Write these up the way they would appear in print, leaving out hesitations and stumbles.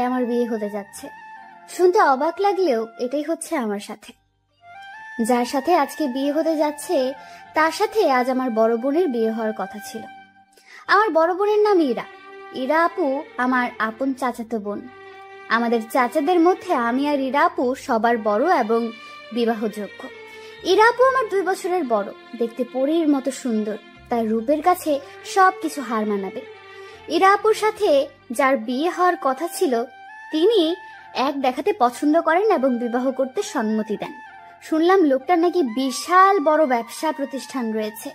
আমার বিয়ে হতে যাচ্ছে। শুনতে অবাক লাগলেও এটাই হচ্ছে আমার সাথে। যার সাথে আজকে বিয়ে হতে যাচ্ছে তার সাথে আজ আমার বড় বোনের বিয়ে হওয়ার কথা ছিল। আমার বড় বোনের নাম ইরা। ইরা আপু আমার আপন চাচাতো বোন। আমাদের চাচাদের মধ্যে আমি আর ইরা আপু সবার বড় এবং বিবাহযোগ্য। ইরা আপু আমার 2 বছরের বড়, দেখতে পরীর মতো সুন্দর, তার রূপের কাছে সবকিছু হার মানাবে। ইরা আপুর সাথে যার বিয়ে হওয়ার কথা ছিল তিনি এক দেখাতে পছন্দ করেন এবং বিবাহ করতে সম্মতি দেন। শুনলাম লোকটার নাকি বিশাল বড় ব্যবসা প্রতিষ্ঠান রয়েছে।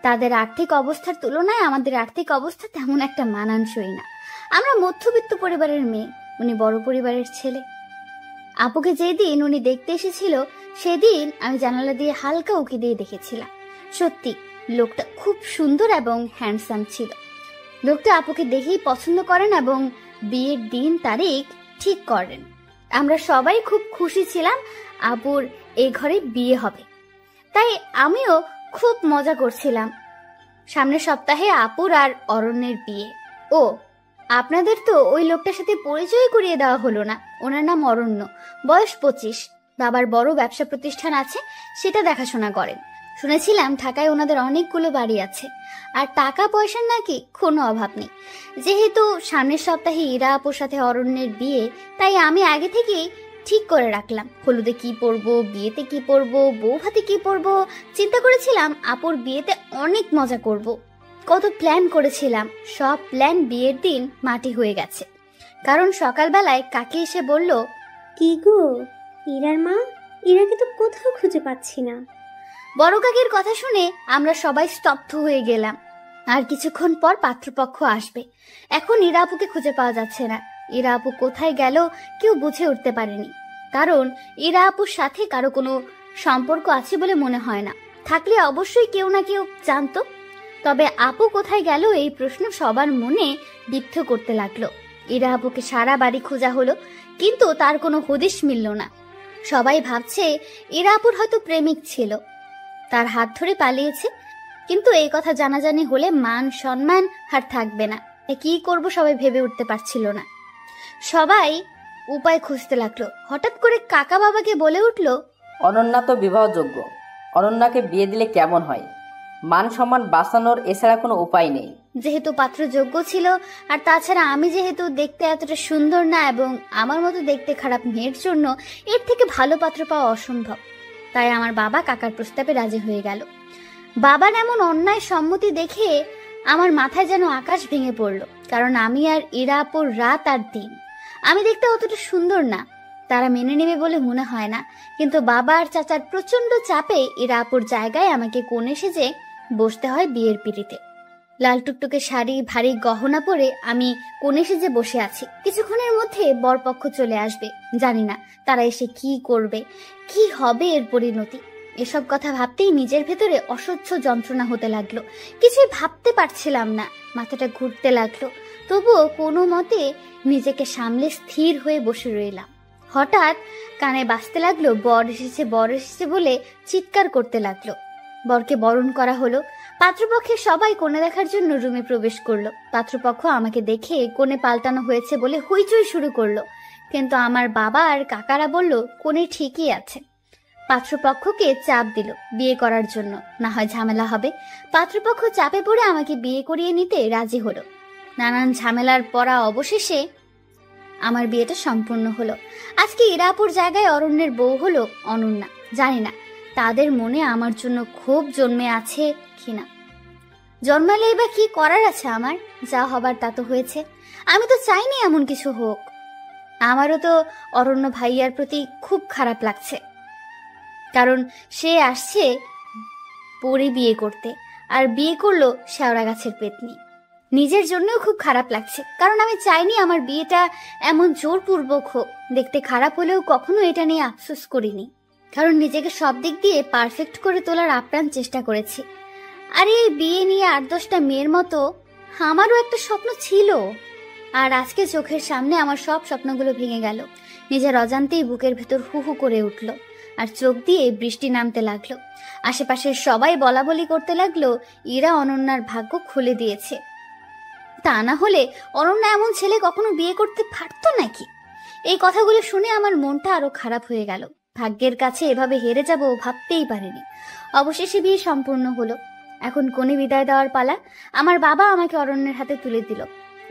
তাদের আর্থিক অবস্থার তুলনায় আমাদের আর্থিক অবস্থা তেমন একটা মানানসই না। আমরা মধ্যবিত্ত পরিবারের মেয়ে, উনি বড় পরিবারের ছেলে। আপুকে যেদিন উনি দেখতে এসেছিল সেদিন আমি জানালা দিয়ে হালকা উকি দিয়ে দেখেছিলাম। সত্যি লোকটা খুব সুন্দর এবং হ্যান্ডসাম ছিল। লোকটা আপুকে দেখেই পছন্দ করেন এবং বিয়ের দিন তারিখ ঠিক করেন। আমরা সবাই খুব খুশি ছিলাম আপুর এই ঘরে বিয়ে হবে, তাই আমিও খুব মজা করছিলাম। সামনের সপ্তাহে আপুর আর অরণ্যের বিয়ে। ও, আপনাদের তো ওই লোকটার সাথে পরিচয় করিয়ে দেওয়া হলো না। ওনার নাম অরণ্য, বয়স 25, বাবার বড় ব্যবসা প্রতিষ্ঠান আছে, সেটা দেখাশোনা করেন। শুনেছিলাম ঢাকায় ওনাদের অনেকগুলো বাড়ি আছে আর টাকা পয়সার নাকি কোনো অভাব নেই। যেহেতু সামনের সপ্তাহে ইরা আপুর সাথে অরণ্যের বিয়ে, তাই আমি আগে থেকেই ঠিক করে রাখলাম হলুদে কি পরবো, বিয়েতে কি পরবো, বউ ভাতে কি পরবো। চিন্তা করেছিলাম আপুর বিয়েতে অনেক মজা করব। কত প্ল্যান করেছিলাম, সব প্ল্যান বিয়ের দিন মাটি হয়ে গেছে। কারণ সকালবেলায় কাকি এসে বলল, কি গো ইরার মা, ইরাকে তো কোথাও খুঁজে পাচ্ছি না। বড় কাকির কথা শুনে আমরা সবাই স্তব্ধ হয়ে গেলাম। আর কিছুক্ষণ পর পাত্রপক্ষ আসবে। এখন ইরা আপুকে খুঁজে পাওয়া যাচ্ছে না। ইরা আপু কোথায় গেল কেউ বুঝে উঠতে পারেনি। কারণ ইরা আপুর সাথে কারো কোনো সম্পর্ক আছে বলে মনে হয় না। থাকলে অবশ্যই কেউ না কেউ জানতো। তবে আপু কোথায় গেল এই প্রশ্ন সবার মনে বিদ্ধ করতে লাগলো। ইরা আপুকে সারা বাড়ি খোঁজা হলো, কিন্তু তার কোনো হদিশ মিলল না। সবাই ভাবছে ইরা আপুর হয়তো প্রেমিক ছিল, তার হাত ধরে পালিয়েছে। কিন্তু এই কথা জানাজানি হলে মান সম্মান আর থাকবে না। কি করব সবাই ভেবে উঠতে পারছিল না। সবাই উপায় খুঁজতে লাগলো। হঠাৎ করে কাকা বাবাকে বলে উঠল, অনন্যা তো বিবাহযোগ্য, অনন্যাকে বিয়ে দিলে কেমন হয়? মান সম্মান বাঁচানোর এছাড়া কোনো উপায় নেই। যেহেতু পাত্র যোগ্য ছিল, আর তাছাড়া আমি যেহেতু দেখতে এতটা সুন্দর না এবং আমার মতো দেখতে খারাপ মেয়ের জন্য এর থেকে ভালো পাত্র পাওয়া অসম্ভব। তাই আমার বাবা কাকার প্রস্তাবে রাজি হয়ে গেল। বাবার এমন অন্যায় সম্মতি দেখে আমার মাথায় যেন আকাশ ভেঙে পড়লো। কারণ আমি আর ইরা আপুর রাত আর দিন। আমি দেখতে অতটা সুন্দর না, তারা মেনে নেবে বলে মনে হয় না। কিন্তু বাবা আর চাচার প্রচন্ড চাপে ইরা আপুর জায়গায় আমাকে কোণে সেজে বসতে হয় বিয়ের পিঁড়িতে। লাল টুকটুকে শাড়ি, ভারী গহনা পরে আমি কোণে সেজে বসে আছি। কিছুক্ষণের মধ্যে বরপক্ষ চলে আসবে। জানি না তারা এসে কি করবে, কি হবে এর পরিণতি। এসব কথা ভাবতেই নিজের ভেতরে অসহ্য যন্ত্রণা হতে লাগলো। কিছুই ভাবতে পারছিলাম না, মাথাটা ঘুরতে লাগলো। তবুও কোনো মতে নিজেকে সামলে স্থির হয়ে বসে রইলাম। হঠাৎ কানে বাজতে লাগলো, বর এসেছে, বর এসেছে বলে চিৎকার করতে লাগলো। বরকে বরণ করা হলো। পাত্রপক্ষের সবাই কোণে দেখার জন্য রুমে প্রবেশ করলো। পাত্রপক্ষ আমাকে দেখে কোণে পাল্টানো হয়েছে বলে হইচই শুরু করলো। কিন্তু আমার বাবা আর কাকারা বলল কোণে ঠিকই আছে। পাত্রপক্ষকে চাপ দিল বিয়ে করার জন্য, না হয় ঝামেলা হবে। পাত্রপক্ষ চাপে পড়ে আমাকে বিয়ে করিয়ে নিতে রাজি হলো। নানান ঝামেলার পরা অবশেষে আমার বিয়েটা সম্পূর্ণ হলো। আজকে ইরা আপুর জায়গায় অরণ্যের বউ হলো অনন্যা। জানি না তাদের মনে আমার জন্য ক্ষোভ জন্মে আছে কিনা। জন্মালেই বা কি করার আছে আমার? যা হবার তা তো হয়েছে। আমি তো চাইনি এমন কিছু হোক। আমারও তো অরণ্য ভাইয়ার প্রতি খুব খারাপ লাগছে, কারণ সে আসছে পরে বিয়ে করতে, আর বিয়ে করলো শেওড়া গাছের পেতনি। নিজের জন্যও খুব খারাপ লাগছে, কারণ আমি চাইনি আমার বিয়েটা এমন জোরপূর্বক হোক। দেখতে খারাপ হলেও কখনো এটা নিয়ে আফসোস করিনি, কারণ নিজেকে সব দিক দিয়ে পারফেক্ট করে তোলার আপ্রাণ চেষ্টা করেছি। আর এই বিয়ে নিয়ে 8-10টা মেয়ের মতো আমারও একটা স্বপ্ন ছিল, আর আজকে চোখের সামনে আমার সব স্বপ্নগুলো ভেঙে গেল। নিজের অজান্তেই বুকের ভেতর হু হু করে উঠল, আর চোখ দিয়ে বৃষ্টি নামতে লাগলো। আশেপাশের সবাই বলা বলি করতে লাগলো ইরা অনন্যার ভাগ্য খুলে দিয়েছে। তা না হলে অনন্যা এমন ছেলে কখনো বিয়ে করতে পারতো নাকি? এই কথাগুলো শুনে আমার মনটা আরো খারাপ হয়ে গেল। ভাগ্যের কাছে এভাবে হেরে যাব ভাবতেই পারিনি। অবশেষে বিয়ে সম্পূর্ণ হলো। এখন কোণে বিদায় দেওয়ার পালা। আমার বাবা আমাকে অরণ্যের হাতে তুলে দিল।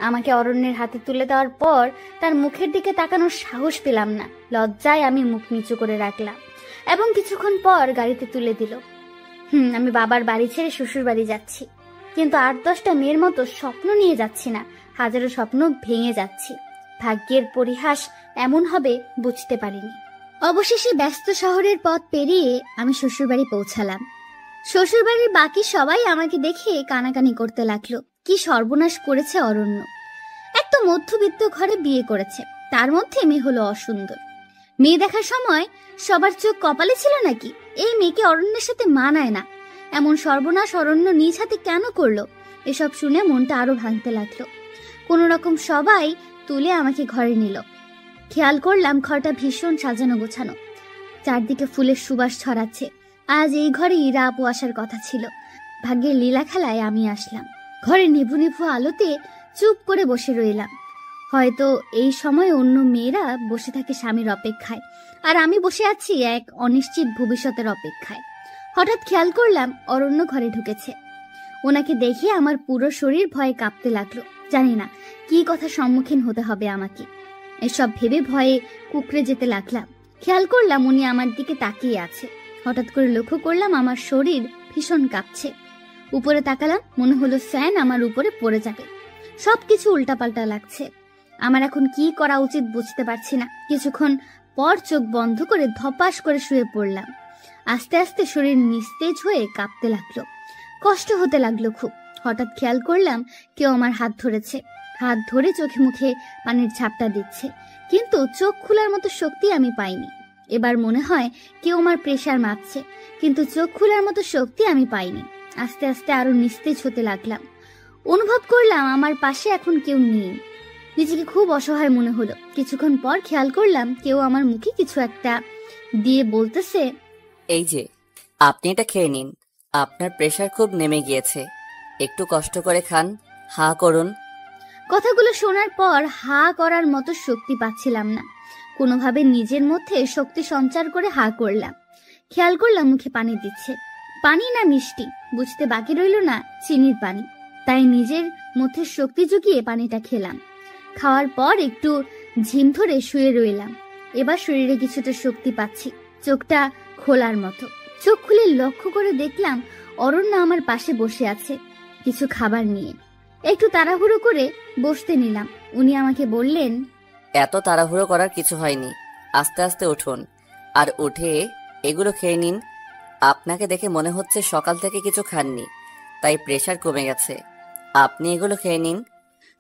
আমাকে অরণ্যের হাতে তুলে দেওয়ার পর তার মুখের দিকে তাকানোর সাহস পেলাম না। লজ্জায় আমি মুখ নিচু করে রাখলাম এবং কিছুক্ষণ পর গাড়িতে তুলে দিল। আমি বাবার বাড়ি ছেড়ে শ্বশুর বাড়ি যাচ্ছি, কিন্তু ৮-১০টা মেয়ের মতো স্বপ্ন নিয়ে যাচ্ছি না, হাজারো স্বপ্ন ভেঙে যাচ্ছি। ভাগ্যের পরিহাস এমন হবে বুঝতে পারিনি। অবশেষে ব্যস্ত শহরের পথ পেরিয়ে আমি শ্বশুরবাড়ি পৌঁছালাম। শ্বশুরবাড়ির বাকি সবাই আমাকে দেখে কানাকানি করতে লাগলো। কি সর্বনাশ করেছে অরণ্য! এক তো মধ্যবিত্ত ঘরে বিয়ে করেছে, তার মধ্যে মেয়ে হলো অসুন্দর। মেয়ে দেখার সময় সবার চোখ কপালে ছিল নাকি? এই মেয়েকে অরণ্যের সাথে মানায় না, এমন সর্বনাশ অরণ্য নিজ হাতে কেন করলো? এসব শুনে মনটা আরো ভাঙতে লাগলো। কোনো রকম সবাই তুলে আমাকে ঘরে নিল। খেয়াল করলাম ঘরটা ভীষণ সাজানো গোছানো, চারদিকে ফুলের সুবাস ছড়াচ্ছে। আজ এই ঘরে ইরা আপু আসার কথা ছিল। ভাগ্যের লীলা খেলায় আমি আসলাম। ঘরে নিভু নিভু আলোতে চুপ করে বসে রইলাম। হয়তো এই সময় অন্য মেয়েরা বসে থাকে স্বামীর অপেক্ষায়, আর আমি বসে আছি এক অনিশ্চিত ভবিষ্যতের অপেক্ষায়। হঠাৎ খেয়াল করলাম অরণ্য ঘরে ঢুকেছে। ওনাকে দেখে আমার পুরো শরীর ভয়ে কাঁপতে লাগলো। জানি না কি কথা সম্মুখীন হতে হবে আমাকে। এসব ভেবে ভয়ে কুকড়ে যেতে লাগলাম। খেয়াল করলাম উনি আমার দিকে তাকিয়ে আছে। হঠাৎ করে লক্ষ্য করলাম আমার শরীর ভীষণ কাঁপছে। উপরে তাকালাম, মনে হলো ফ্যান আমার উপরে পড়ে যাবে। সবকিছু উল্টাপাল্টা লাগছে। আমার এখন কি করা উচিত বুঝতে পারছি না। কিছুক্ষণ পর চোখ বন্ধ করে ধপাস করে শুয়ে পড়লাম। আস্তে আস্তে শরীর নিস্তেজ হয়ে কাঁপতে লাগলো, কষ্ট হতে লাগলো খুব। হঠাৎ খেয়াল করলাম কেউ আমার হাত ধরেছে। হাত ধরে চোখে মুখে পানির ঝাপটা দিচ্ছে, কিন্তু চোখ খোলার মতো শক্তি আমি পাইনি। এবার মনে হয় কেউ আমার প্রেসার মাপছে, কিন্তু চোখ খোলার মতো শক্তি আমি পাইনি। আস্তে আস্তে আরো নিস্তেজ হতে লাগলাম। অনুভব করলাম আমার পাশে এখন কেউ নেই। নিজেকে খুব অসহায় মনে হলো। কিছুক্ষণ পর খেয়াল করলাম কেউ আমার মুখে কিছু একটা দিয়ে বলতেছে, এই যে আপনি এটা খেয়ে নিন, আপনার প্রেসার খুব নেমে গিয়েছে, একটু কষ্ট করে খান, হা করুন। কথাগুলো শোনার পর হা করার মতো শক্তি পাচ্ছিলাম না। কোনোভাবে নিজের মধ্যে শক্তি সঞ্চার করে হা করলাম। খেয়াল করলাম মুখে পানি দিচ্ছে। পানি না মিষ্টি বুঝতে বাকি রইল না, চিনির পানি। তাই নিজের মধ্যে শক্তি জুগিয়ে পানিটা খেলাম। খাওয়ার পর একটু ঝিম ধরে শুয়ে রইলাম। এবার শরীরে কিছুটা শক্তি পাচ্ছি, চোখটা খোলার মতো। চোখ খুলে লক্ষ্য করে দেখলাম অরণ্য আমার পাশে বসে আছে কিছু খাবার নিয়ে। একটু তাড়াহুড়ো করে বসতে নিলাম। উনি আমাকে বললেন, এত তাড়াহুড়ো করার কিছু হয়নি, আস্তে আস্তে উঠুন, আর উঠে এগুলো খেয়ে নিন। আপনাকে দেখে মনে হচ্ছে সকাল থেকে কিছু খাননি, তাই প্রেসার কমে গেছে। আপনি এগুলো খেয়ে নিন।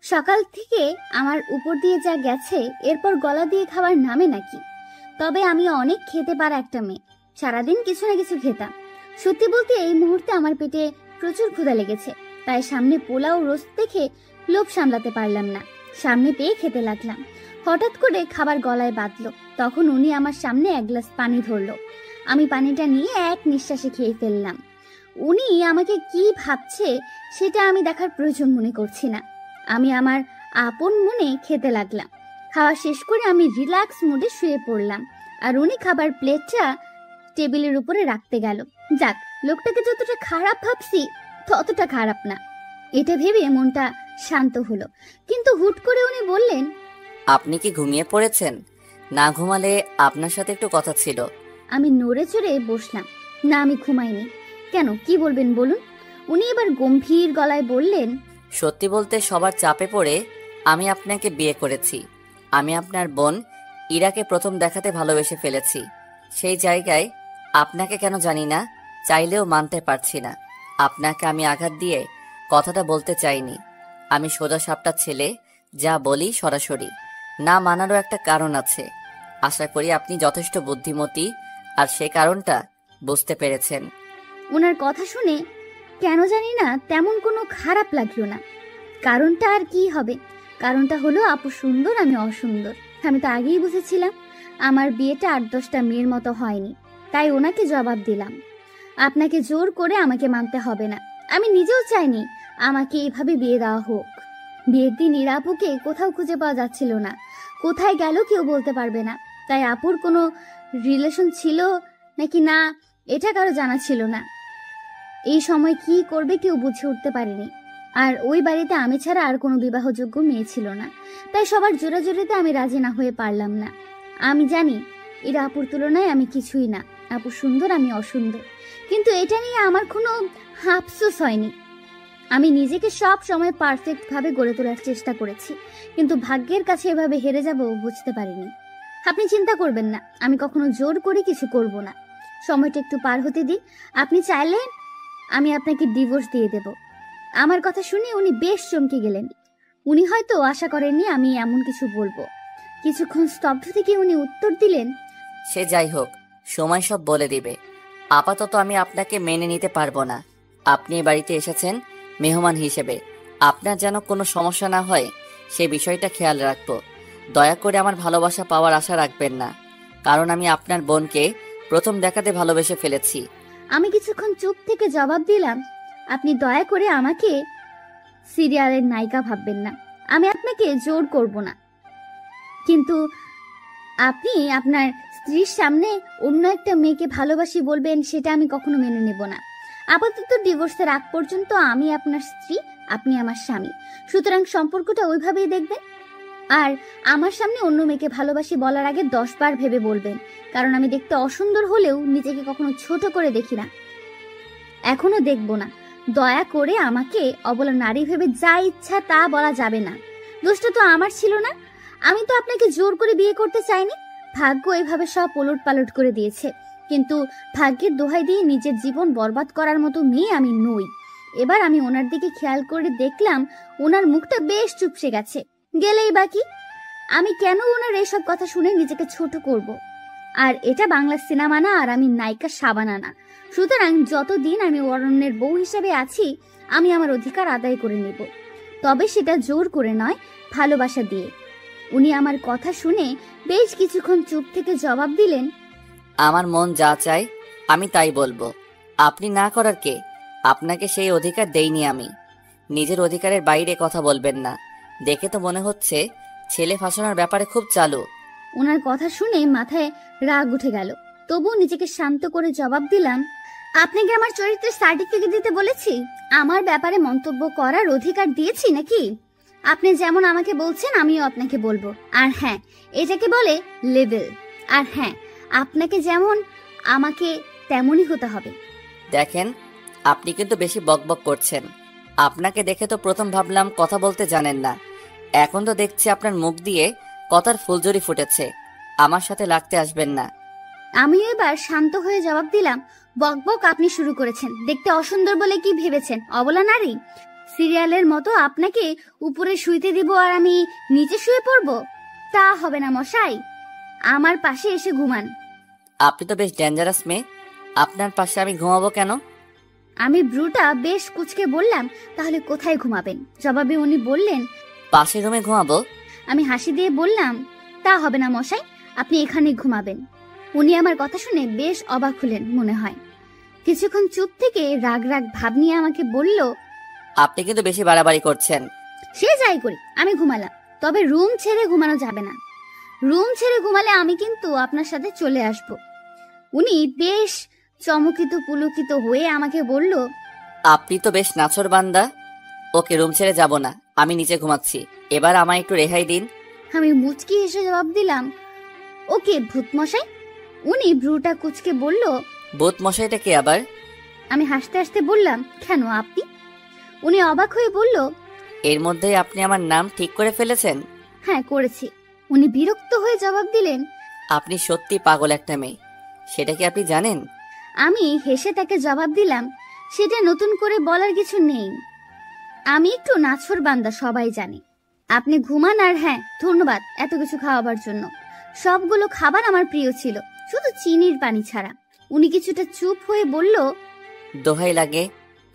সকাল থেকে আমার উপর দিয়ে যা গেছে এরপর গলা দিয়ে খাবার নামে নাকি? তবে আমি অনেক খেতে পারা একটা মেয়ে, সারাদিন কিছু না কিছু খেতাম। সত্যি বলতে এই মুহূর্তে আমার পেটে প্রচুর ক্ষুধা লেগেছে, তাই সামনে পোলাও রোস্ট দেখে লোভ সামলাতে পারলাম না, সামনে পেয়ে খেতে লাগলাম। হঠাৎ করে খাবার গলায় বাঁধলো। তখন উনি আমার সামনে এক গ্লাস পানি ধরলো। আমি পানিটা নিয়ে এক নিঃশ্বাসে খেয়ে ফেললাম। উনি আমাকে কি ভাবছে সেটা আমি দেখার প্রয়োজন মনে করছি না। আমি আমার আপন মনে খেতে লাগলাম। খাওয়া শেষ করে আমি রিল্যাক্স মুডে শুয়ে পড়লাম, আর উনি খাবার প্লেটটা টেবিলের উপরে রাখতে গেল। যাক, লোকটাকে যতটা খারাপ ভাবছি ততটা খারাপ না, এটা ভেবে মনটা শান্ত হলো। কিন্তু হুট করে উনি বললেন, আপনি কি ঘুমিয়ে পড়েছেন? না ঘুমালে আপনার সাথে একটু কথা ছিল। আমি নড়ে চড়ে বসলাম। না, আমি ঘুমাইনি। কেন, কি বলবেন বলুন? উনি এবার গম্ভীর গলায় বললেন, সত্যি বলতে সবার চাপে পড়ে আমি আপনাকে বিয়ে করেছি। আমি আপনার বোন ইরাকে প্রথম দেখাতে ভালোবেসে ফেলেছি। সেই জায়গায় আপনাকে কেন জানি না, চাইলেও মানতে পারছি না। আপনাকে আমি আঘাত দিয়ে কথাটা বলতে চাইনি। আমি সোজা সাপটা ছেলে, যা বলি সরাসরি। না মানারও একটা কারণ আছে। আশা করি আপনি যথেষ্ট বুদ্ধিমতী, আর সে কারণটা বুঝতে পেরেছেন। ওনার কথা শুনে কেন জানি না তেমন কোনো খারাপ লাগলো না। কারণটা আর কি হবে? কারণটা হলো আপু সুন্দর, আমি অসুন্দর। আমি তো আগেই বুঝেছিলাম। আমার বিয়েটা ৮-১০টা মেয়ের মতো হয়নি, তাই ওনাকে জবাব দিলাম, আপনাকে জোর করে আমাকে মানতে হবে না। আমি নিজেও চাইনি আমাকে এভাবে বিয়ে দেওয়া হোক। বিয়ের দিন ইরা আপুকে কোথাও খুঁজে পাওয়া যাচ্ছিল না। কোথায় গেল কেউ বলতে পারবে না। তাই আপুর কোনো রিলেশন ছিল নাকি না এটা কারো জানা ছিল না। এই সময় কি করবে কেউ বুঝে উঠতে পারেনি। আর ওই বাড়িতে আমি ছাড়া আর কোনো বিবাহযোগ্য মেয়ে ছিল না। তাই সবার জোরাজোরিতে আমি রাজি না হয়ে পারলাম না। আমি জানি ইরা আপুর তুলনায় আমি কিছুই না। আপু সুন্দর, আমি অসুন্দর, কিন্তু এটা নিয়ে আমার কোনো আফসোস হয়নি। আমি নিজেকে সব সময় পারফেক্ট ভাবে গড়ে তোলার চেষ্টা করেছি, কিন্তু ভাগ্যের কাছে এভাবে হেরে যাব বুঝতে পারিনি। আপনি চিন্তা করবেন না, আমি কখনো জোর করে কিছু করব না। সময়টা একটু পার হতে দিন। আপনি চাইলে আমি আপনাকে ডিভোর্স দিয়ে দেব। আমার কথা শুনে উনি বেশ চমকে গেলেন। উনি হয়তো আশা করেননি আমি এমন কিছু বলবো। কিছুক্ষণ স্তব্ধ থেকে উনি উত্তর দিলেন, সে যাই হোক, সময় সব বলে দিবে। আপাতত আমি আপনাকে মেনে নিতে পারবো না। আপনি এ বাড়িতে এসেছেন মেহমান হিসেবে, আপনার যেন কোনো সমস্যা না হয় সে বিষয়টা খেয়াল রাখবো। দয়া করে আমার ভালোবাসা পাওয়ার আশা রাখবেন না, কারণ আমি আপনার বোনকে প্রথম দেখাতে ভালোবেসে ফেলেছি। আমি কিছুক্ষণ চুপ থেকে জবাব দিলাম, আপনি দয়া করে আমাকে সিরিয়ালের নায়িকা ভাববেন না। আমি আপনাকে জোর করব না, কিন্তু আপনি আপনার স্ত্রীর সামনে অন্য একটা মেয়েকে ভালোবাসি বলবেন, সেটা আমি কখনো মেনে নেব না। আপাতত ডিভোর্সের আগ পর্যন্ত আমি আপনার স্ত্রী, আপনি আমার স্বামী। সুতরাং সম্পর্কটা ওইভাবেই দেখবেন। আর আমার সামনে অন্য মেয়েকে ভালোবাসি বলার আগে 10 বার ভেবে বলবেন, কারণ আমি দেখতে অসুন্দর হলেও নিজেকে কখনো ছোট করে দেখি না, এখনো দেখব না। দয়া করে আমাকে অবলা নারী ভেবে যা ইচ্ছা তা বলা যাবে না। দোষটা তো আমার ছিল না। আমি তো আপনাকে জোর করে বিয়ে করতে চাইনি। ভাগ্য এভাবে সব ওলট পালট করে দিয়েছে, কিন্তু ভাগ্যের দোহাই দিয়ে নিজের জীবন বরবাদ করার মতো মেয়ে আমি নই। এবার আমি ওনার দিকে খেয়াল করে দেখলাম ওনার মুখটা বেশ চুপসে গেছে। গেলেই বাকি, আমি কেন ওনার এইসব কথা শুনে নিজেকে ছোট করব? আর এটা বাংলা সিনেমা না, আর আমি নায়িকা শাবানা না। সুতরাং যতদিন আমি অরণ্যের বউ হিসেবে আছি, আমি আমার অধিকার আদায় করে নেব, তবে সেটা জোর করে নয়, ভালোবাসা দিয়ে। উনি আমার কথা শুনে বেশ কিছুক্ষণ চুপ থেকে জবাব দিলেন, আমার মন যা চায় আমি তাই বলবো। আপনি না করার কে? আপনাকে সেই অধিকার দেইনি আমি। নিজের অধিকারের বাইরে কথা বলবেন না। দেখে তো মনে হচ্ছে ছেলে ফাঁসানোর ব্যাপারে খুব চালু। ওনার কথা শুনে মাথায় রাগ উঠে গেল, তবুও নিজেকে শান্ত করে জবাব দিলাম, আপনাকে আমার চরিত্রের সার্টিফিকেট দিতে বলেছি? আমার ব্যাপারে মন্তব্য করার অধিকার দিয়েছি নাকি? আপনি যেমন আমাকে বলছেন আমিও আপনাকে বলবো। আর হ্যাঁ, এটাকে বলে লেভেল। আর হ্যাঁ, আপনাকে যেমন আমাকে তেমনই হতে হবে। দেখেন, আপনি কিন্তু বেশি বকবক করছেন। আপনাকে দেখে তো প্রথম ভাবলাম কথা বলতে জানেন না। এখন তো দেখছি আপনার মুখ দিয়ে কথার ফুলঝুরি ফুটেছে। আমার সাথে লাগতে আসবেন না। আমি এবার শান্ত হয়ে জবাব দিলাম, বকবক আপনি শুরু করেছেন। দেখতে অসুন্দর বলে কি ভেবেছেন অবলা নারী? সিরিয়ালের মতো আপনাকে উপরে শুইতে দিব আর আমি নিচে শুয়ে পড়ব? তা হবে না মশাই, আমার পাশে এসে ঘুমান। আপনি তো বেশ ডেঞ্জারাস মেয়ে। আপনার পাশে আমি ঘুমাবো কেন? আমি ব্রুটা বেশ কুচকে বললাম, তাহলে কোথায় ঘুমাবেন? জবাবে উনি বললেন, পাশের রুমে ঘুমাবো। আমি হাসি দিয়ে বললাম, তা হবে না মশাই, আপনি এখানেই ঘুমাবেন। উনি আমার কথা শুনে বেশ অবাক হলেন মনে হয়। কিছুক্ষণ চুপ থেকে রাগ রাগ ভাব নিয়ে আমাকে বলল, আপনি কিন্তু বেশি বাড়াবাড়ি করছেন। সে যাই করি, আমি ঘুমালাম, তবে রুম ছেড়ে ঘুমানো যাবে না। রুম ছেড়ে ঘুমালে আমি কিন্তু আপনার সাথে চলে আসব। উনি বেশ চমকিত পুলকিত হয়ে আমাকে বলল, আপনি তো বেশ নাছর বান্দা। ওকে, রুম ছেড়ে যাব না, আমি নিচে ঘুমাচ্ছি। এবার আমায় একটু রেহাই দিন। আমি মুচকি হেসে জবাব দিলাম, ওকে ভূত মশাই। উনি ব্রুটা কুচকে বলল, ভূত মশাইটা কে আবার? আমি হাসতে হাসতে বললাম, কেন আপনি? উনি অবাক হয়ে বলল, এর মধ্যেই আপনি আমার নাম ঠিক করে ফেলেছেন? হ্যাঁ করেছি। উনি বিরক্ত হয়ে জবাব দিলেন, আপনি সত্যি পাগল একটা মেয়ে, সেটা কি আপনি জানেন? আমি হেসে তাকে জবাব দিলাম, সেটা নতুন করে বলার কিছু নেই। আমি একটু নাছর বান্দা, সবাই জানে। আপনি ঘুমান। আর হ্যাঁ, ধন্যবাদ এত কিছু খাওয়াবার জন্য। সবগুলো খাবার আমার প্রিয় ছিল, শুধু চিনির পানি ছাড়া। উনি কিছুটা চুপ হয়ে বলল, দোহাই লাগে,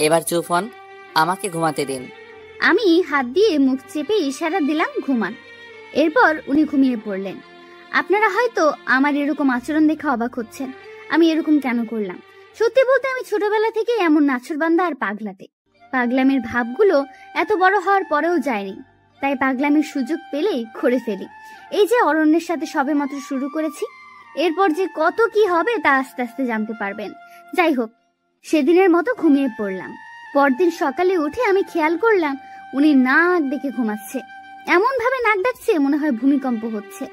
এবার চুপ হন, আমাকে ঘুমাতে দিন। আমি হাত দিয়ে মুখ চেপে ইশারা দিলাম ঘুমান। এরপর উনি ঘুমিয়ে পড়লেন। আপনারা হয়তো আমার এরকম আচরণ দেখে অবাক হচ্ছেন, আমি এরকম কেন করলাম। সত্যি বলতে আমি ছোটবেলা থেকে এমন নাছরবান্দা আর পাগলাতে। পাগলামের ভাবগুলো এত বড় হওয়ার পরেও যায়নি। তাই পাগলামির সুযোগ পেলেই করে ফেলি। এই যে অরণ্যের সাথে সবেমাত্র শুরু করেছি, এরপর যে কত কি হবে তা আস্তে আস্তে জানতে পারবেন। যাই হোক, সেদিনের মতো ঘুমিয়ে পড়লাম। পরদিন সকালে উঠে আমি খেয়াল করলাম উনি নাক ডেকে ঘুমাচ্ছে। এমন ভাবে নাক ডাকছে মনে হয় ভূমিকম্প হচ্ছে।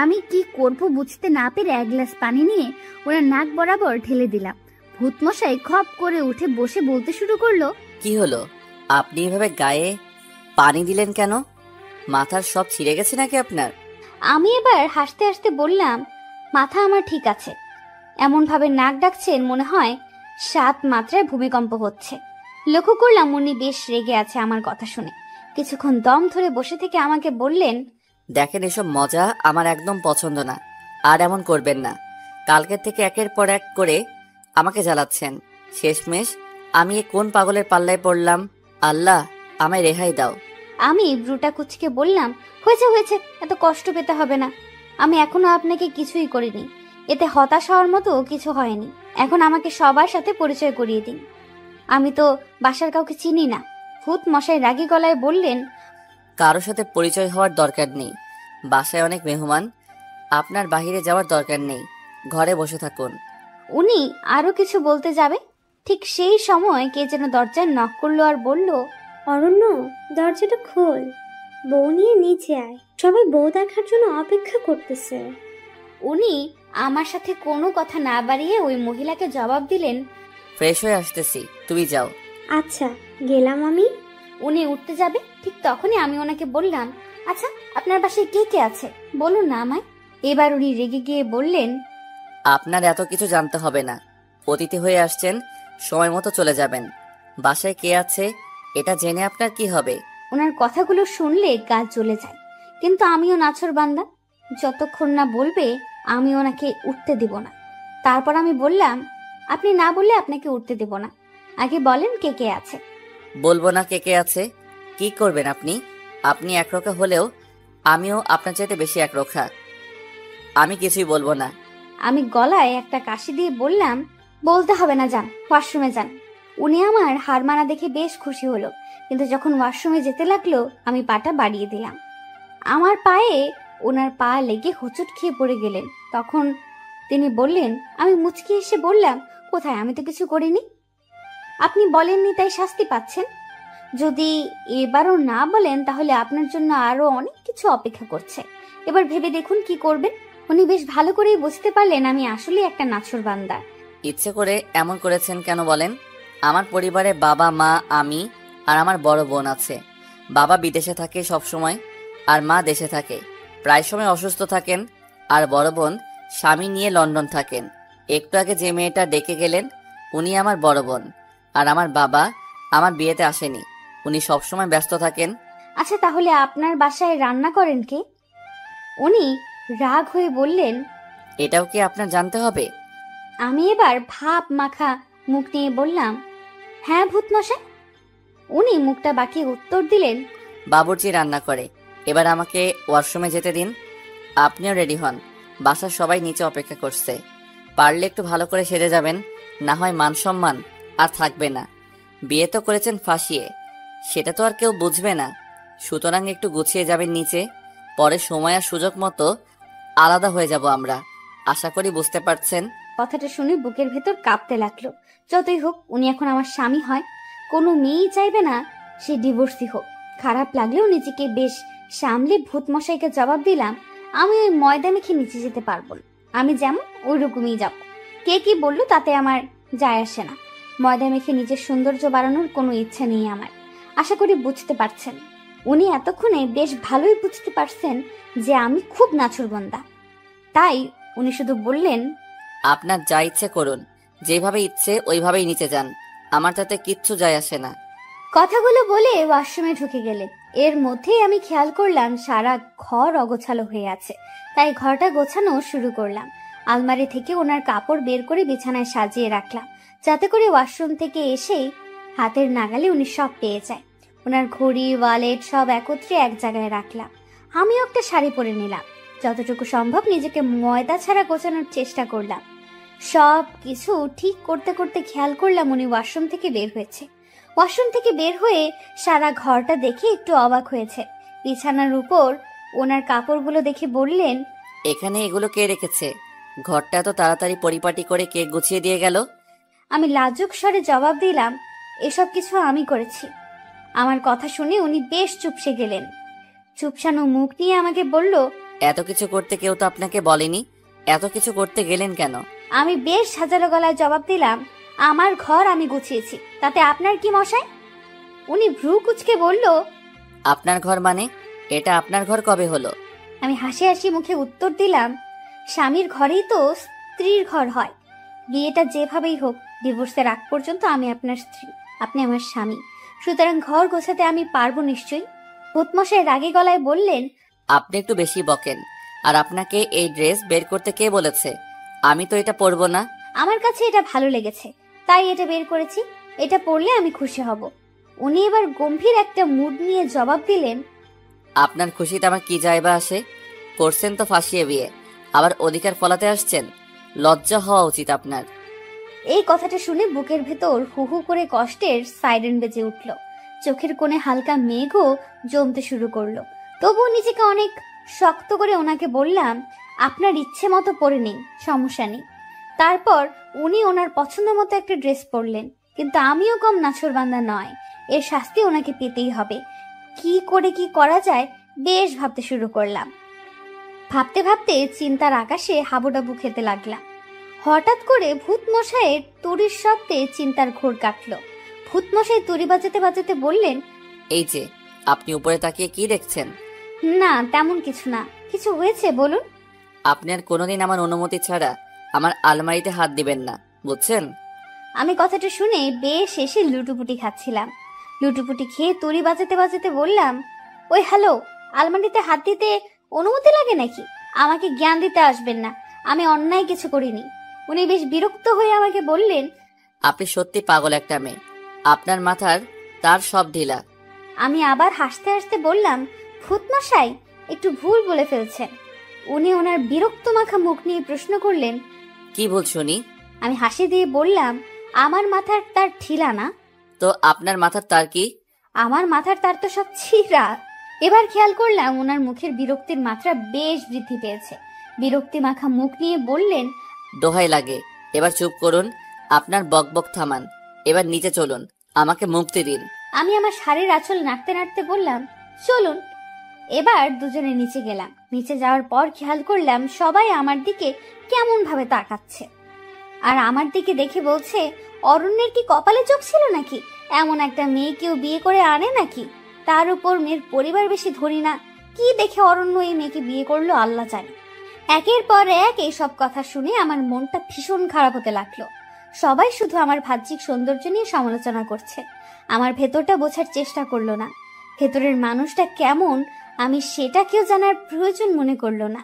আমি কি করব বুঝতে না পেরে এক গ্লাস পানি নিয়ে ওনার নাক বরাবর ঢেলে দিলাম। ভূতমশাই খপ করে উঠে বসে বলতে শুরু করলো, কি হলো? আপনি এভাবে গায়ে পানি দিলেন কেন? মাথার সব ছিঁড়ে গেছে নাকি আপনার? আমি এবার হাসতে হাসতে বললাম, মাথা আমার ঠিক আছে। এমন ভাবে নাক ডাকছেন মনে হয় 7 মাত্রায় ভূমিকম্প হচ্ছে। লক্ষ্য করলাম উনি বেশ রেগে আছে আমার কথা শুনে। কিছুক্ষণ দম ধরে বসে থেকে আমাকে বললেন, দেখেন, এসব মজা আমার একদম পছন্দ না, আর এমন করবেন না। কালকের থেকে একের পর এক করে আমাকে জ্বালাচ্ছেন। শেষমেশ আমি এ কোন পাগলের পাল্লায় পড়লাম? আল্লাহ, আমায় রেহাই দাও। আমি ব্রুটা কুচকে বললাম, হয়েছে হয়েছে, এত কষ্ট পেতে হবে না। আমি এখনো আপনাকে কিছুই করিনি, এতে হতাশ হওয়ার মতো কিছু হয়নি। এখন আমাকে সবার সাথে পরিচয় করিয়ে দিন। আমি তো বাসার কাউকে চিনি না। ভূত মশাই রাগী গলায় বললেন, কারো সাথে পরিচয় হওয়ার দরকার নেই। বাসায় অনেক মেহমান, আপনার বাহিরে যাওয়ার দরকার নেই, ঘরে বসে থাকুন। উনি আরো কিছু বলতে যাবে, ঠিক সেই সময় কে যেন দরজায় নক করলো আর বলল, অরণ্য, দরজাটা খোল, বউ নিয়ে নিচে আয়, সবাই বউ দেখার জন্য অপেক্ষা করতেছে। উনি আমার সাথে কোনো কথা না বাড়িয়ে ওই মহিলাকে জবাব দিলেন, ফ্রেশ হয়ে আসতেছি, তুমি যাও। আচ্ছা, গেলাম আমি। উনি উঠতে যাবে, ঠিক তখনই আমি ওনাকে বললাম, আচ্ছা আপনার বাসায় কে কে আছে বলুন না আমায়। এবার উনি রেগে গিয়ে বললেন, আপনার এত কিছু জানতে হবে না। অতিথি হয়ে আসছেন, সময় মতো চলে যাবেন। বাসায় কে আছে এটা জেনে আপনার কি হবে? ওনার কথাগুলো শুনলে গা জ্বলে যায়, কিন্তু আমিও নাছর বান্দা। যতক্ষণ না বলবে আমি ওনাকে উঠতে দিব না। তারপর আমি বললাম, আপনি না বললে আপনাকে উঠতে দেব না, আগে বলেন কে কে আছে। বলবো না কে কে আছে? কি করবেন আপনি? আপনি একরোখা হলেও আমিও আপনার চাইতে বেশি একরোখা। আমি কিছুই বলবো না। আমি গলায় একটা কাশি দিয়ে বললাম, বলতে হবে না, যান ওয়াশরুমে যান। উনি আমার হার মানা দেখে বেশ খুশি হলো, কিন্তু যখন ওয়াশরুমে যেতে লাগলো আমি পাটা বাড়িয়ে দিলাম। আমার পায়ে ওনার পা লেগে হোঁচট খেয়ে পড়ে গেলেন। তখন তিনি বললেন, আমি মুচকি এসে বললাম, কোথায়, আমি তো কিছু করিনি। আপনি বলেননি তাই শাস্তি পাচ্ছেন। যদি এবারও না বলেন তাহলে আপনার জন্য আরো অনেক কিছু অপেক্ষা করছে। এবার ভেবে দেখুন কি করবেন। উনি বেশ ভালো করেই বুঝতে পারলেন আমি আসলে একটা নাছর বান্দা। ইচ্ছে করে এমন করেছেন কেন বলেন? আমার পরিবারে বাবা, মা, আমি আর আমার বড় বোন আছে। বাবা বিদেশে থাকে সব সময়, আর মা দেশে থাকে, প্রায় সময় অসুস্থ থাকেন। আর বড় বোন স্বামী নিয়ে লন্ডন থাকেন। একটু আগে যে মেয়েটা ডেকে গেলেন উনি আমার বড় বোন। আর আমার বাবা আমার বিয়েতে আসেনি, উনি সবসময় ব্যস্ত থাকেন। আচ্ছা তাহলে আপনার বাসায় রান্না করেন কে? উনি রাগ হয়ে বললেন, এটাও কি আপনার জানতে হবে? আমি এবার ভাব মাখা মুখ নিয়ে বললাম, হ্যাঁ ভূতমশাই। উনি মুখটা বাঁকিয়ে উত্তর দিলেন, বাবুর্চি রান্না করে। এবার আমাকে ওয়াশরুমে যেতে দিন। আপনিও রেডি হন, বাসার সবাই নিচে অপেক্ষা করছে। পারলে একটু ভালো করে সেরে যাবেন, না হয় মান সম্মান আর থাকবে না। বিয়ে তো করেছেন ফাঁসিয়ে, সেটা তো আর কেউ বুঝবে না। সুতরাং একটু গুছিয়ে যাবেন নিচে, পরে সময় আর সুযোগ মতো আলাদা হয়ে যাব আমরা। আশা করি বুঝতে পারছেন। কথাটা শুনে বুকের ভেতর কাঁপতে লাগলো। যতই হোক উনি এখন আমার স্বামী হয়, কোনো মেয়েই চাইবে না সে ডিভোর্সি হোক। খারাপ লাগলেও নিজেকে বেশ সামলে ভূতমশাইকে জবাব দিলাম, আমি ওই ময়দা মেখে নিচে যেতে পারবো না। আমি যেমন ওই রকমই যাব। কে কি বললো তাতে আমার যায় আসে না। ময়দা মেখে নিজের সৌন্দর্য বাড়ানোর কোনো ইচ্ছা নেই আমার। আশা করি বুঝতে পারছেন। উনি এতক্ষণে বেশ ভালোই বুঝতে পারছেন যে আমি খুব নাছরবান্দা। তাই উনি শুধু বললেন, আপনার যা ইচ্ছে করুন, যেভাবে ইচ্ছে ওইভাবেই নিচে যান, আমার তাতে কিচ্ছু যায় আসে না। কথাগুলো বলে ওয়াশরুমে ঢুকে গেলেন। এর মধ্যেই আমি খেয়াল করলাম সারা ঘর অগোছালো হয়ে আছে, তাই ঘরটা গোছানো শুরু করলাম। আলমারি থেকে ওনার কাপড় বের করে বিছানায় সাজিয়ে রাখলাম, যাতে করে ওয়াশরুম থেকে এসেই হাতের নাগালে উনি সব পেয়ে যায়। ওনার ঘড়ি, ওয়ালেট সব একত্রে এক জায়গায় রাখলাম। আমিও একটা শাড়ি পরে নিলাম। যতটুকু সম্ভব নিজেকে ময়দা ছাড়া গোছানোর চেষ্টা করলাম। সব কিছু ঠিক করতে করতে খেয়াল করলাম উনি ওয়াশরুম থেকে বের হয়েছে। ওয়াশরুম থেকে বের হয়ে সারা ঘরটা দেখে একটু অবাক হয়েছে, বিছানার উপর ওনার কাপড়গুলো দেখে বললেন, এখানে এগুলো কে রেখেছে? ঘরটা এত তাড়াতাড়ি পরিপাটি করে কে গুছিয়ে দিয়ে গেল? আমি লাজুক স্বরে জবাব দিলাম, এসব কিছু আমি করেছি। আমার কথা শুনে উনি বেশ চুপসে গেলেন। চুপসানো মুখ নিয়ে আমাকে বলল, এত কিছু করতে কেউ তো আপনাকে বলেনি, এত কিছু করতে গেলেন কেন? আমি বেশ সাজালো গলায় জবাব দিলাম, আমার ঘর আমি গুছিয়েছি, তাতে আপনার কি মশাই? উনি ভ্রু কুচকে বলল, আপনার ঘর মানে? এটা আপনার ঘর কবে হলো? আমি হাসি হাসি মুখে উত্তর দিলাম, স্বামীর ঘরেই তো স্ত্রীর ঘর হয়। বিয়েটা যেভাবেই হোক, ডিভোর্সের আগ পর্যন্ত আমি আপনার স্ত্রী, আপনি আমার স্বামী, সুতরাং ঘর গোছাতে আমি পারবো নিশ্চয়ই। ভূতমশাই রাগী গলায় বললেন, আপনি একটু বেশি বকেন। আর আপনাকে এই ড্রেস বের করতে কে বলেছে? আমি তো এটা পরবো না। আমার কাছে এটা ভালো লেগেছে, তাই এটা বের করেছি, এটা পরলে আমি খুশি হব। উনি এবার গম্ভীর একটা মুড নিয়ে জবাব দিলেন, আপনার খুশিতে আমার কি যায় বা আসে? করছেন তো ফাঁসিয়ে বিয়ে, আবার অধিকার ফলাতে আসছেন। লজ্জা হওয়া উচিত আপনার। এই কথাটা শুনে বুকের ভেতর হু হু করে কষ্টের সাইরেন বেজে উঠল। চোখের কোণে হালকা মেঘও জমতে শুরু করলো। তবুও নিজেকে অনেক শক্ত করে ওনাকে বললাম, আপনার ইচ্ছে মতো পরে নিন, সমস্যা নেই। তারপর উনি ওনার পছন্দ মতো একটা ড্রেস পরলেন, কিন্তু আমিও কম নাছোড়বান্দা নয়, এর শাস্তি ওনাকে পেতেই হবে। কি করে কি করা যায় বেশ ভাবতে শুরু করলাম। ভাবতে ভাবতে চিন্তার আকাশে হাবুডাবু খেতে লাগলাম। হঠাৎ করে ভূতমশাইয়ের তুড়ির শব্দে চিন্তার ঘোর কাটল। ভূতমশাই তুড়ি বাজাতে বাজাতে বললেন, এই যে আপনি উপরে তাকিয়ে কি দেখছেন? না তেমন কিছু না, কিছু হয়েছে বলুন। আপনি আর কোনোদিন আমার অনুমতি ছাড়া আমার আলমারিতে হাত দিবেন না, বুঝছেন? আমি কথাটা শুনে বেশ এসে লুটুপুটি খাচ্ছিলাম। লুটুপুটি খেয়ে তুড়ি বাজাতে বাজাতে বললাম, ওই হ্যালো, আলমারিতে হাত দিতে অনুমতি লাগে নাকি? আমাকে জ্ঞান দিতে আসবেন না, আমি অন্যায় কিছু করিনি। উনি বেশ বিরক্ত হয়ে আমাকে বললেন, আপনি সত্যি পাগল একটা মেয়ে, আপনার মাথার তার সব ঢিলা। আমি আবার হাসতে হাসতে বললাম, ভূতমশাই একটু ভুল বলে ফেলছেন। উনি ওনার বিরক্ত মাখা মুখ নিয়ে প্রশ্ন করলেন, কি ভুল শুনি? আমি হাসি দিয়ে বললাম, আমার মাথার তার ঠিলা না। তো আপনার মাথার তার কি? আমার মাথার তার তো সব ছিঁড়া। এবার খেয়াল করলাম ওনার মুখের বিরক্তির মাত্রা বেশ বৃদ্ধি পেয়েছে। বিরক্তি মাখা মুখ নিয়ে বললেন, দোহাই লাগে, এবার চুপ করুন, আপনার বকবক থামান, এবার নিচে চলুন, আমাকে মুক্তি দিন। আমি আমার শাড়ির আঁচল নাড়তে নাড়তে বললাম, চলুন। এবার দুজনে নিচে গেলাম। নিচে যাওয়ার পর খেয়াল করলাম সবাই আমার দিকে কেমন ভাবে তাকাচ্ছে, আর আমার দিকে দেখে বলছে, অরণ্যের কি কপালে চোখ ছিল নাকি? এমন একটা মেয়ে কেউ বিয়ে করে আনে নাকি? তার উপর মেয়ের পরিবার বেশি ধরি না, কি দেখে অরণ্য এই মেয়েকে বিয়ে করলো আল্লাহ জানে। একের পর এক এইসব কথা শুনে আমার মনটা ভীষণ খারাপ হতে লাগলো। সবাই শুধু আমার বাহ্যিক সৌন্দর্য নিয়ে সমালোচনা করছে, আমার ভেতরটা বোঝার চেষ্টা করলো না। ভেতরের মানুষটা কেমন আমি সেটা কেউ জানার প্রয়োজন মনে করলো না।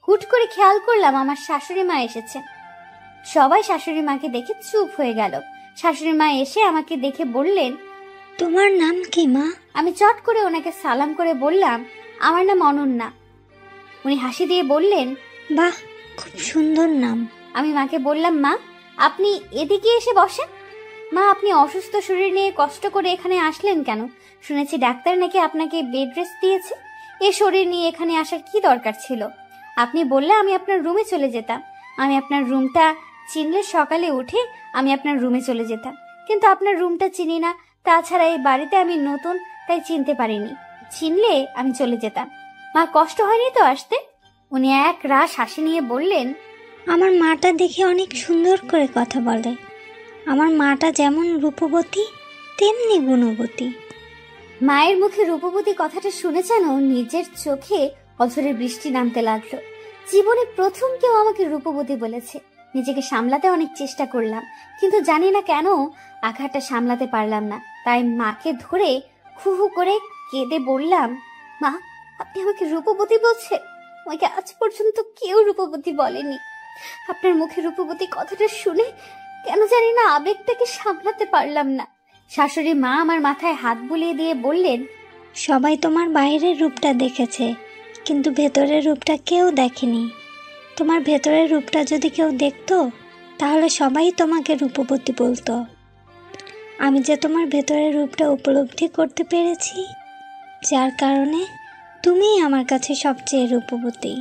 হুট করে খেয়াল করলাম আমার শাশুড়ি মা এসেছেন। সবাই শাশুড়ি মাকে দেখে চুপ হয়ে গেল। শাশুড়ি মা এসে আমাকে দেখে বললেন, তোমার নাম কি মা? আমি চট করে ওনাকে সালাম করে বললাম, আমার নাম অনন্যা। উনি হাসি দিয়ে বললেন, বাহ, খুব সুন্দর নাম। আমি মাকে বললাম, মা আপনি এদিকে এসে বসেন। মা, আপনি অসুস্থ শরীর নিয়ে কষ্ট করে এখানে আসলেন কেন? শুনেছি ডাক্তার নাকি আপনাকে বেড রেস্ট দিয়েছে। এ শরীর নিয়ে এখানে আসার কি দরকার ছিল? আপনি বললে আমি আপনার রুমে চলে যেতাম। আমি আপনার রুমটা চিনলে সকালে উঠে আমি আপনার রুমে চলে যেতাম, কিন্তু আপনার রুমটা চিনি না। তাছাড়া এই বাড়িতে আমি নতুন, তাই চিনতে পারিনি। চিনলে আমি চলে যেতাম। মা, কষ্ট হয়নি তো আসতে? উনি এক রাশ হাসি নিয়ে বললেন, আমার মাটা দেখে অনেক সুন্দর করে কথা বলে। আমার মাটা যেমন রূপবতী তেমনি গুণবতী। মায়ের মুখে রূপবতী কথাটা শুনে যেন নিজের চোখে অঝরে বৃষ্টি নামতে লাগলো। জীবনে প্রথম কেউ আমাকে রূপবতী বলেছে। নিজেকে সামলাতে অনেক চেষ্টা করলাম, কিন্তু জানি না কেন আঘাতটা সামলাতে পারলাম না। তাই মাকে ধরে হু হু করে কেঁদে বললাম, মা আপনি আমাকে রূপবতী বলছেন? আমাকে আজ পর্যন্ত কেউ রূপবতী বলেনি। আপনার মুখে রূপবতী কথাটা শুনে কেন জানি না আবেগটাকে সামলাতে পারলাম না। শাশুড়ি মা আমার মাথায় হাত বুলিয়ে দিয়ে বললেন, সবাই তোমার বাইরের রূপটা দেখেছে, কিন্তু ভেতরের রূপটা কেউ দেখেনি। তোমার ভেতরের রূপটা যদি কেউ দেখতো তাহলে সবাই তোমাকে রূপবতী বলতো। আমি যে তোমার ভেতরের রূপটা উপলব্ধি করতে পেরেছি, যার কারণে তুমিই আমার কাছে সবচেয়ে রূপবতী।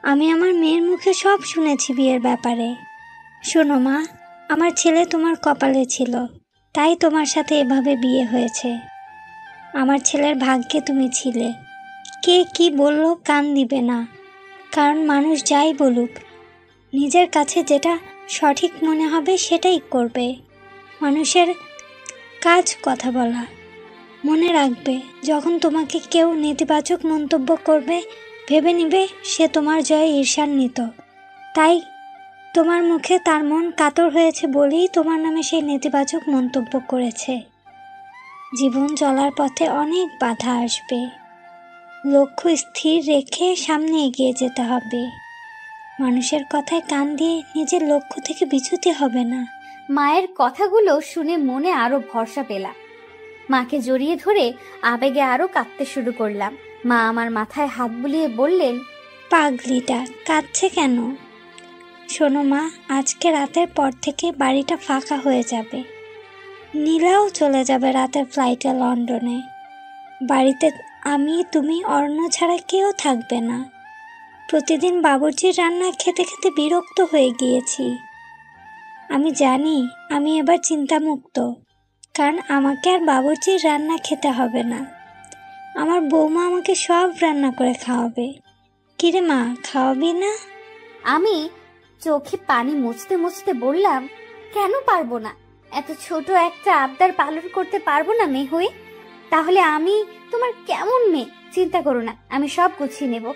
আমি আমার মেয়ের মুখে সব শুনেছি বিয়ের ব্যাপারে। শোনো মা, আমার ছেলে তোমার কপালে ছিল, তাই তোমার সাথে এভাবে বিয়ে হয়েছে। আমার ছেলের ভাগ্যে তুমি ছিলে। কে কি বললো কান দিবে না, কারণ মানুষ যাই বলুক, নিজের কাছে যেটা সঠিক মনে হবে সেটাই করবে। মানুষের কাজ কথা বলা। মনে রাখবে, যখন তোমাকে কেউ নেতিবাচক মন্তব্য করবে, ভেবে নিবে সে তোমার জয়ে ঈর্ষান্বিত। তাই তোমার মুখে তার মন কাতর হয়েছে বলেই তোমার নামে সেই নেতিবাচক মন্তব্য করেছে। জীবন চলার পথে অনেক বাধা আসবে, লক্ষ্য স্থির রেখে সামনে এগিয়ে যেতে হবে। মানুষের কথায় কান দিয়ে নিজের লক্ষ্য থেকে বিচ্যুতি হবে না। মায়ের কথাগুলো শুনে মনে আরো ভরসা পেলাম। মাকে জড়িয়ে ধরে আবেগে আরো কাঁদতে শুরু করলাম। মা আমার মাথায় হাত বুলিয়ে বললেন, পাগলিটা কাঁদছে কেন? শোনো মা, আজকে রাতের পর থেকে বাড়িটা ফাঁকা হয়ে যাবে। নীলাও চলে যাবে রাতের ফ্লাইটে লন্ডনে। বাড়িতে আমি, তুমি, অরণ্য ছাড়া কেউ থাকবে না। প্রতিদিন বাবুর্চির রান্না খেতে খেতে বিরক্ত হয়ে গিয়েছি। আমি জানি আমি এবার চিন্তামুক্ত, কারণ আমাকে আর বাবুর্চির রান্না খেতে হবে না। আমার বৌমা আমাকে সব রান্না করে খাওয়াবে। কিরে মা, খাওয়াবি না? আমি চোখে পানি মুছতে মুছতে বললাম, কেন পারবো না? এত ছোট একটা আবদার পালন করতে পারবো না মেয়ে হয়ে? তাহলে আমি তোমার কেমন মেয়ে? চিন্তা করো না, আমি সব গুছিয়ে নেব।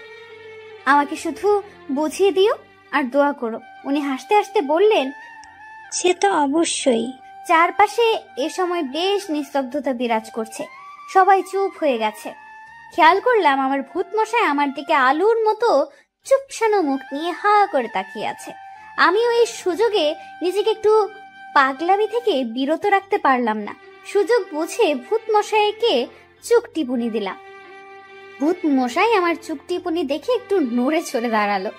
আমাকে শুধু বুঝিয়ে দিও আর দোয়া করো। উনি হাসতে হাসতে বললেন, সে তো অবশ্যই। চারপাশে এ সময় বেশ নিস্তব্ধতা বিরাজ করছে, সবাই চুপ হয়ে গেছে। খেয়াল করলাম আমার ভূত মশাই আমার দিকে আলুর মতো চুপসানো মুখ নিয়ে হা করে তাকিয়ে আছে। আমিও এই সুযোগে নিজেকে একটু পাগলামি থেকে বিরত রাখতে পারলাম না। সুযোগ বুঝে ভূত মশাইকে চোখ টিপুনি দিলাম। ভূত মশাই আমার চোখ টিপুনি দেখে একটু নড়ে চলে দাঁড়ালো।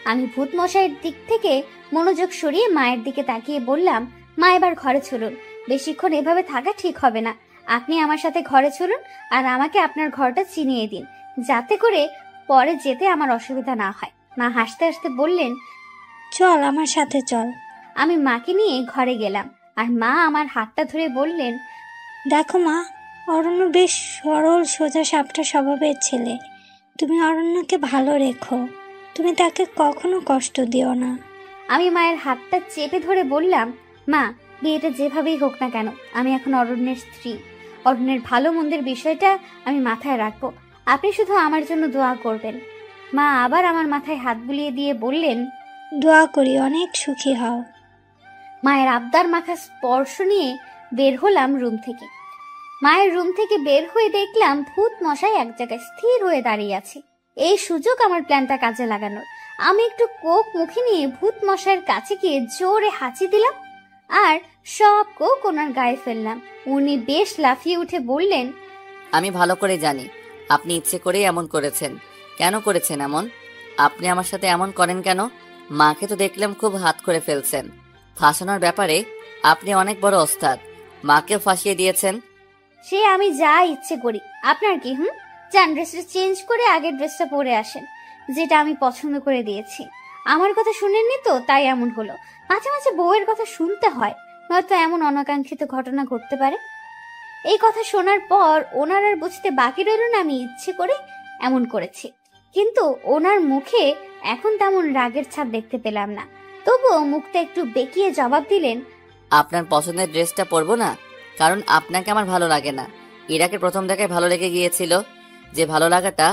আমি ভূত মশাইয়ের দিক থেকে মনোযোগ সরিয়ে মায়ের দিকে তাকিয়ে বললাম, মা এবার ঘরে চলুন। বেশিক্ষণ এভাবে থাকা ঠিক হবে না। আপনি আমার সাথে ঘরে চলুন আর আমাকে আপনার ঘরটা চিনিয়ে দিন, যাতে করে পরে যেতে আমার অসুবিধা না হয়। মা হাসতে হাসতে বললেন, চল আমার সাথে চল। আমি মাকে নিয়ে ঘরে গেলাম আর মা আমার হাতটা ধরে বললেন, দেখো মা, অরণ্য বেশ সরল সোজা সাপটা স্বভাবের ছেলে। তুমি অরণ্যকে ভালো রেখো, তুমি তাকে কখনো কষ্ট দিও না। আমি মায়ের হাতটা চেপে ধরে বললাম, মা বিয়েটা যেভাবেই হোক না কেন, আমি এখন অরণ্যের স্ত্রী। অরণ্যের ভালো মন্দের বিষয়টা আমি মাথায় রাখবো। আপনি শুধু আমার জন্য দোয়া করবেন। মা আবার আমার মাথায় হাত বুলিয়ে দিয়ে বললেন, দোয়া করি অনেক সুখী হও। মায়ের আবদার মাখা স্পর্শ নিয়ে বের হলাম রুম থেকে। মায়ের রুম থেকে বের হয়ে দেখলাম ভূত মশাই এক জায়গায় স্থির হয়ে দাঁড়িয়ে আছে। এই সুযোগ আমার প্ল্যানটা কাজে লাগানোর। আমি একটু কোক মুখে নিয়ে ভূত মশাইয়ের কাছে গিয়ে জোরে হাঁচি দিলাম আর সব কোক ওনার গায়ে ফেললাম। উনি বেশ লাফিয়ে উঠে বললেন, আমি ভালো করে জানি আপনি ইচ্ছে করেই এমন করেছেন। কেন করেছেন এমন? আপনি আমার সাথে এমন করেন কেন? মাকে তো দেখলাম খুব হাত করে ফেলছেন। ফাঁসানোর ব্যাপারে আপনি অনেক বড় ওস্তাদ। মাকেও ফাঁসিয়ে দিয়েছেন। সে আমি যা ইচ্ছে করি, আপনার কি? যান ড্রেসটা চেঞ্জ করে আগের ড্রেসটা পরে আসেন, যেটা আমি পছন্দ করে দিয়েছি। আমার কথা শুনেননি তো, তাই এমন হলো। মাঝে মাঝে বউয়ের কথা শুনতে হয়, নয়তো এমন অনাকাঙ্ক্ষিত ঘটনা ঘটতে পারে। এই কথা শোনার পর ওনার আর বুঝতে বাকি রইল না আমি ইচ্ছে করে এমন করেছি। কিন্তু ওনার মুখে এখন তেমন রাগের ছাপ দেখতে পেলাম না। তবুও মুখটা একটু বেঁকিয়ে জবাব দিলেন, আপনার পছন্দের ড্রেসটা পরবো না, কারণ আপনাকে আমার ভালো লাগে না। ইরাকে প্রথম দেখায় ভালো লেগে গিয়েছিল, যে ভালো লাগাটা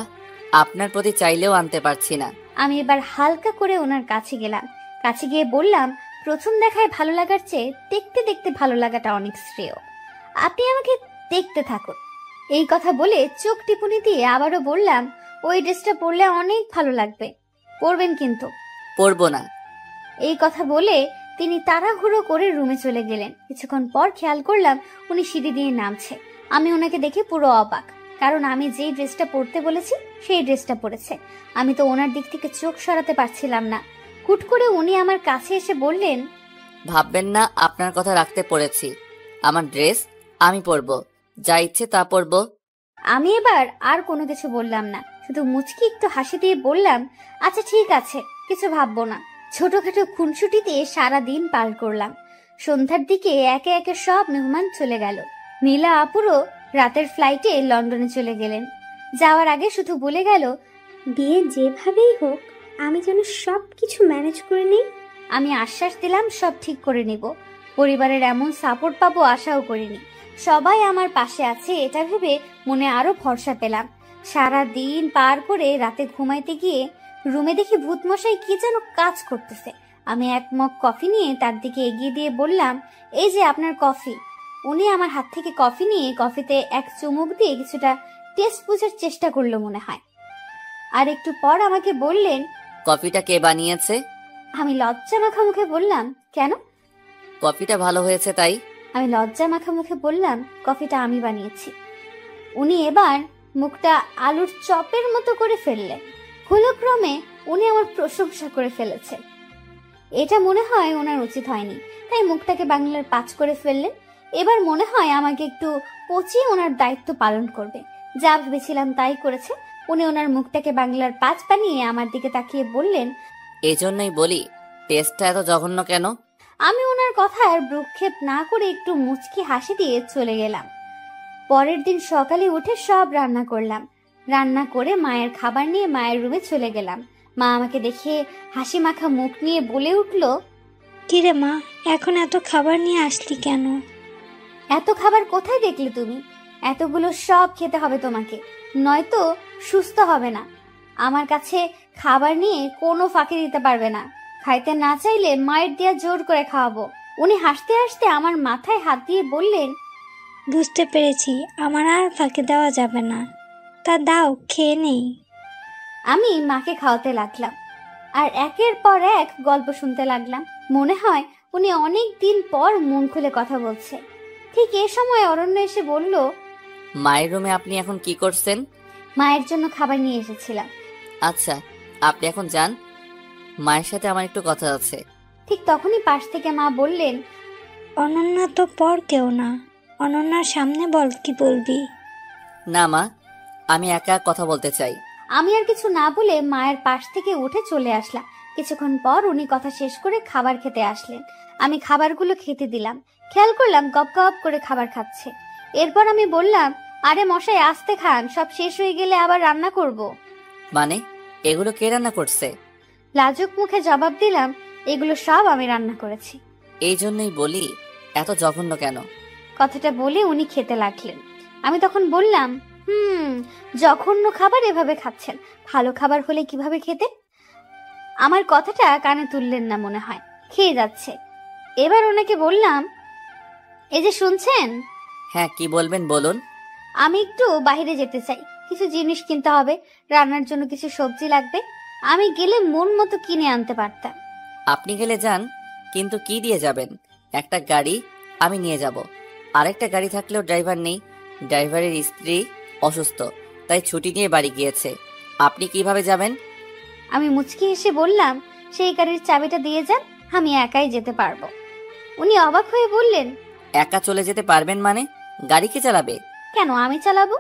আপনার প্রতি চাইলেও আনতে পারছি না। আমি এবার হালকা করে ওনার কাছে গেলাম। কাছে গিয়ে বললাম, প্রথম দেখায় ভালো লাগার চেয়ে দেখতে দেখতে ভালো লাগাটা অনেক শ্রেয়। আপনি আমাকে দেখতে থাকুন। এই কথা বলে চোখ টিপুনি দিয়ে আবারও বললাম, ওই ড্রেসটা পরলে অনেক ভালো লাগবে, পরবেন কিন্তু? পরবো না। এই কথা বলে তিনি তাড়াহুড়ো করে রুমে চলে গেলেন। কিছুক্ষণ পর খেয়াল করলাম উনি সিঁড়ি দিয়ে নামছে। আমি ওনাকে দেখে পুরো অবাক, কারণ আমি যেই ড্রেসটা পরতে বলেছি সেই ড্রেসটা পরেছে। আমি তো ওনার দিক থেকে চোখ সরাতে পারছিলাম না। হুট করে উনি আমার কাছে এসে বললেন, ভাববেন না আপনার কথা রাখতে পড়েছি। আমার ড্রেস আমি পরবো, যা ইচ্ছে তা পরবো। আমি এবার আর কোনো কিছু বললাম না, শুধু মুচকি একটু হাসি দিয়ে বললাম, আচ্ছা ঠিক আছে, কিছু ভাববো না। ছোটখাটো খুনসুটিতে সারা দিন পার করলাম। সন্ধ্যার দিকে একে একে সব মেহমান চলে গেল। নীলা আপুরও রাতের ফ্লাইটে লন্ডনে চলে গেলেন। যাওয়ার আগে শুধু বলে গেল, বিয়ে যেভাবেই হোক আমি যেন সব কিছু ম্যানেজ করে নিই। আমি আশ্বাস দিলাম সব ঠিক করে নিব। পরিবারের এমন সাপোর্ট পাবো আশাও করিনি। সবাই আমার পাশে আছে এটা ভেবে মনে আরো ভরসা পেলাম। সারা দিন পার করে রাতে ঘুমাইতে গিয়ে রুমে দেখি ভূতমশাই কি যেন কাজ করতেছে। আমি এক মগ কফি নিয়ে তার দিকে এগিয়ে দিয়ে বললাম, এই যে আপনার কফি। উনি আমার হাত থেকে কফি নিয়ে কফিতে এক চুমুক দিয়ে কিছুটা টেস্ট বোঝার চেষ্টা করলো মনে হয়। আর একটু পর আমাকে বললেন, কফিটা কে বানিয়েছে? আমি লজ্জা মাখা মুখে বললাম, কেন? কফিটা ভালো হয়েছে তাই। আমি লজ্জা মাখা মুখে বললাম, কফিটা আমি বানিয়েছি। উনি এবার মুখটা আলুর চপের মতো করে ফেললেন। ভুলক্রমে উনি আমার প্রশংসা করে ফেলেছে। এটা মনে হয় ওনার উচিত হয়নি, তাই মুখটাকে বাংলার 5 করে ফেললেন। এবার মনে হয় আমাকে একটু পচিয়ে ওনার দায়িত্ব পালন করবে। যা ভেবেছিলাম তাই করেছে। উনি ওনার মুখটাকে বাংলার 5 বানিয়ে আমার দিকে তাকিয়ে বললেন, এই জন্যই বলি টেস্টটা এত জঘন্য কেন। আমি ওনার কথার ভ্রুক্ষেপ না করে একটু মুচকি হাসি দিয়ে চলে গেলাম। পরের দিন সকালে উঠে সব রান্না করলাম। রান্না করে মায়ের খাবার নিয়ে মায়ের রুমে চলে গেলাম। মা আমাকে দেখে হাসি মাখা মুখ নিয়ে বলে উঠল, কিরে মা, এখন এত খাবার নিয়ে আসলি কেন? এত খাবার কোথায় দেখলে তুমি? এতগুলো সব খেতে হবে তোমাকে, নয়তো সুস্থ হবে না। আমার কাছে খাবার নিয়ে কোনো ফাঁকি দিতে পারবে না। খাইতে না চাইলে মায়ের দিয়া জোর করে খাওয়াবো। উনি হাসতে হাসতে আমার মাথায় হাত দিয়ে বললেন, বুঝতে পেরেছি, আমার আর ফাঁকি দেওয়া যাবে না। তা দাও, খেয়ে নেই। আমি মাকে খাওয়াতে লাগলাম আর একের পর এক গল্প শুনতে লাগলাম। মনে হয় উনি অনেক দিন পর মন খুলে কথা বলছে। ঠিক এ সময় অরণ্য এসে বলল, মায়ের রুমে আপনি এখন কি করছেন? মায়ের জন্য খাবার নিয়ে এসেছিলাম। আচ্ছা, আপনি এখন যান, মায়ের সাথে আমার একটু কথা আছে। ঠিক তখনই পাশ থেকে মা বললেন, অনন্যা তো পর কেউ না, অনন্যার সামনে বল কি বলবি। না মা, আমি একা কথা বলতে চাই। আমি আর কিছু না বলে মায়ের পাশ থেকে উঠে চলে আসলাম। কিছুক্ষণ পর উনি কথা শেষ করে খাবার খেতে আসলেন। আমি খাবারগুলো খেতে দিলাম। খেয়াল করলাম গপ গপ করে খাবার খাচ্ছে। এরপর আমি বললাম, আরে মশাই আস্তে খান, সব শেষ হয়ে গেলে আবার রান্না করব। মানে এগুলো কে রান্না করছে? লাজুক মুখে জবাব দিলাম, এগুলো সব আমি রান্না করেছি। এই জন্যই বলি এত জঘন্য কেন। কথাটা বলে উনি খেতে লাগলেন। আমি তখন বললাম, জঘন্য খাবার এভাবে খাচ্ছেন, ভালো খাবার হলে কিভাবে খেতে? আমার কথাটা কানে তুললেন না মনে হয়, খেয়ে যাচ্ছে। এবার ওনাকে বললাম, এই যে শুনছেন? হ্যাঁ, কি বলবেন বলুন। আমি একটু বাইরে যেতে চাই, কিছু জিনিস কিনতে হবে, রান্নার জন্য কিছু সবজি লাগবে। আমি গেলে মন মতো কিনে আনতে পারতাম। আপনি গেলে যান, কিন্তু কি দিয়ে যাবেন? একটা গাড়ি আমি নিয়ে যাব। আরেকটা গাড়ি থাকলেও ড্রাইভার নেই। ড্রাইভারের স্ত্রী অসুস্থ, তাই ছুটি নিয়ে বাড়ি গিয়েছে। আপনি কিভাবে যাবেন? আমি মুচকি হেসে বললাম, সেই গাড়ির চাবিটা দিয়ে যান, আমি একাই যেতে পারবো। উনি অবাক হয়ে বললেন, একা চলে যেতে পারবেন মানে? গাড়ি কে চালাবে? কেন আমি চালাবো?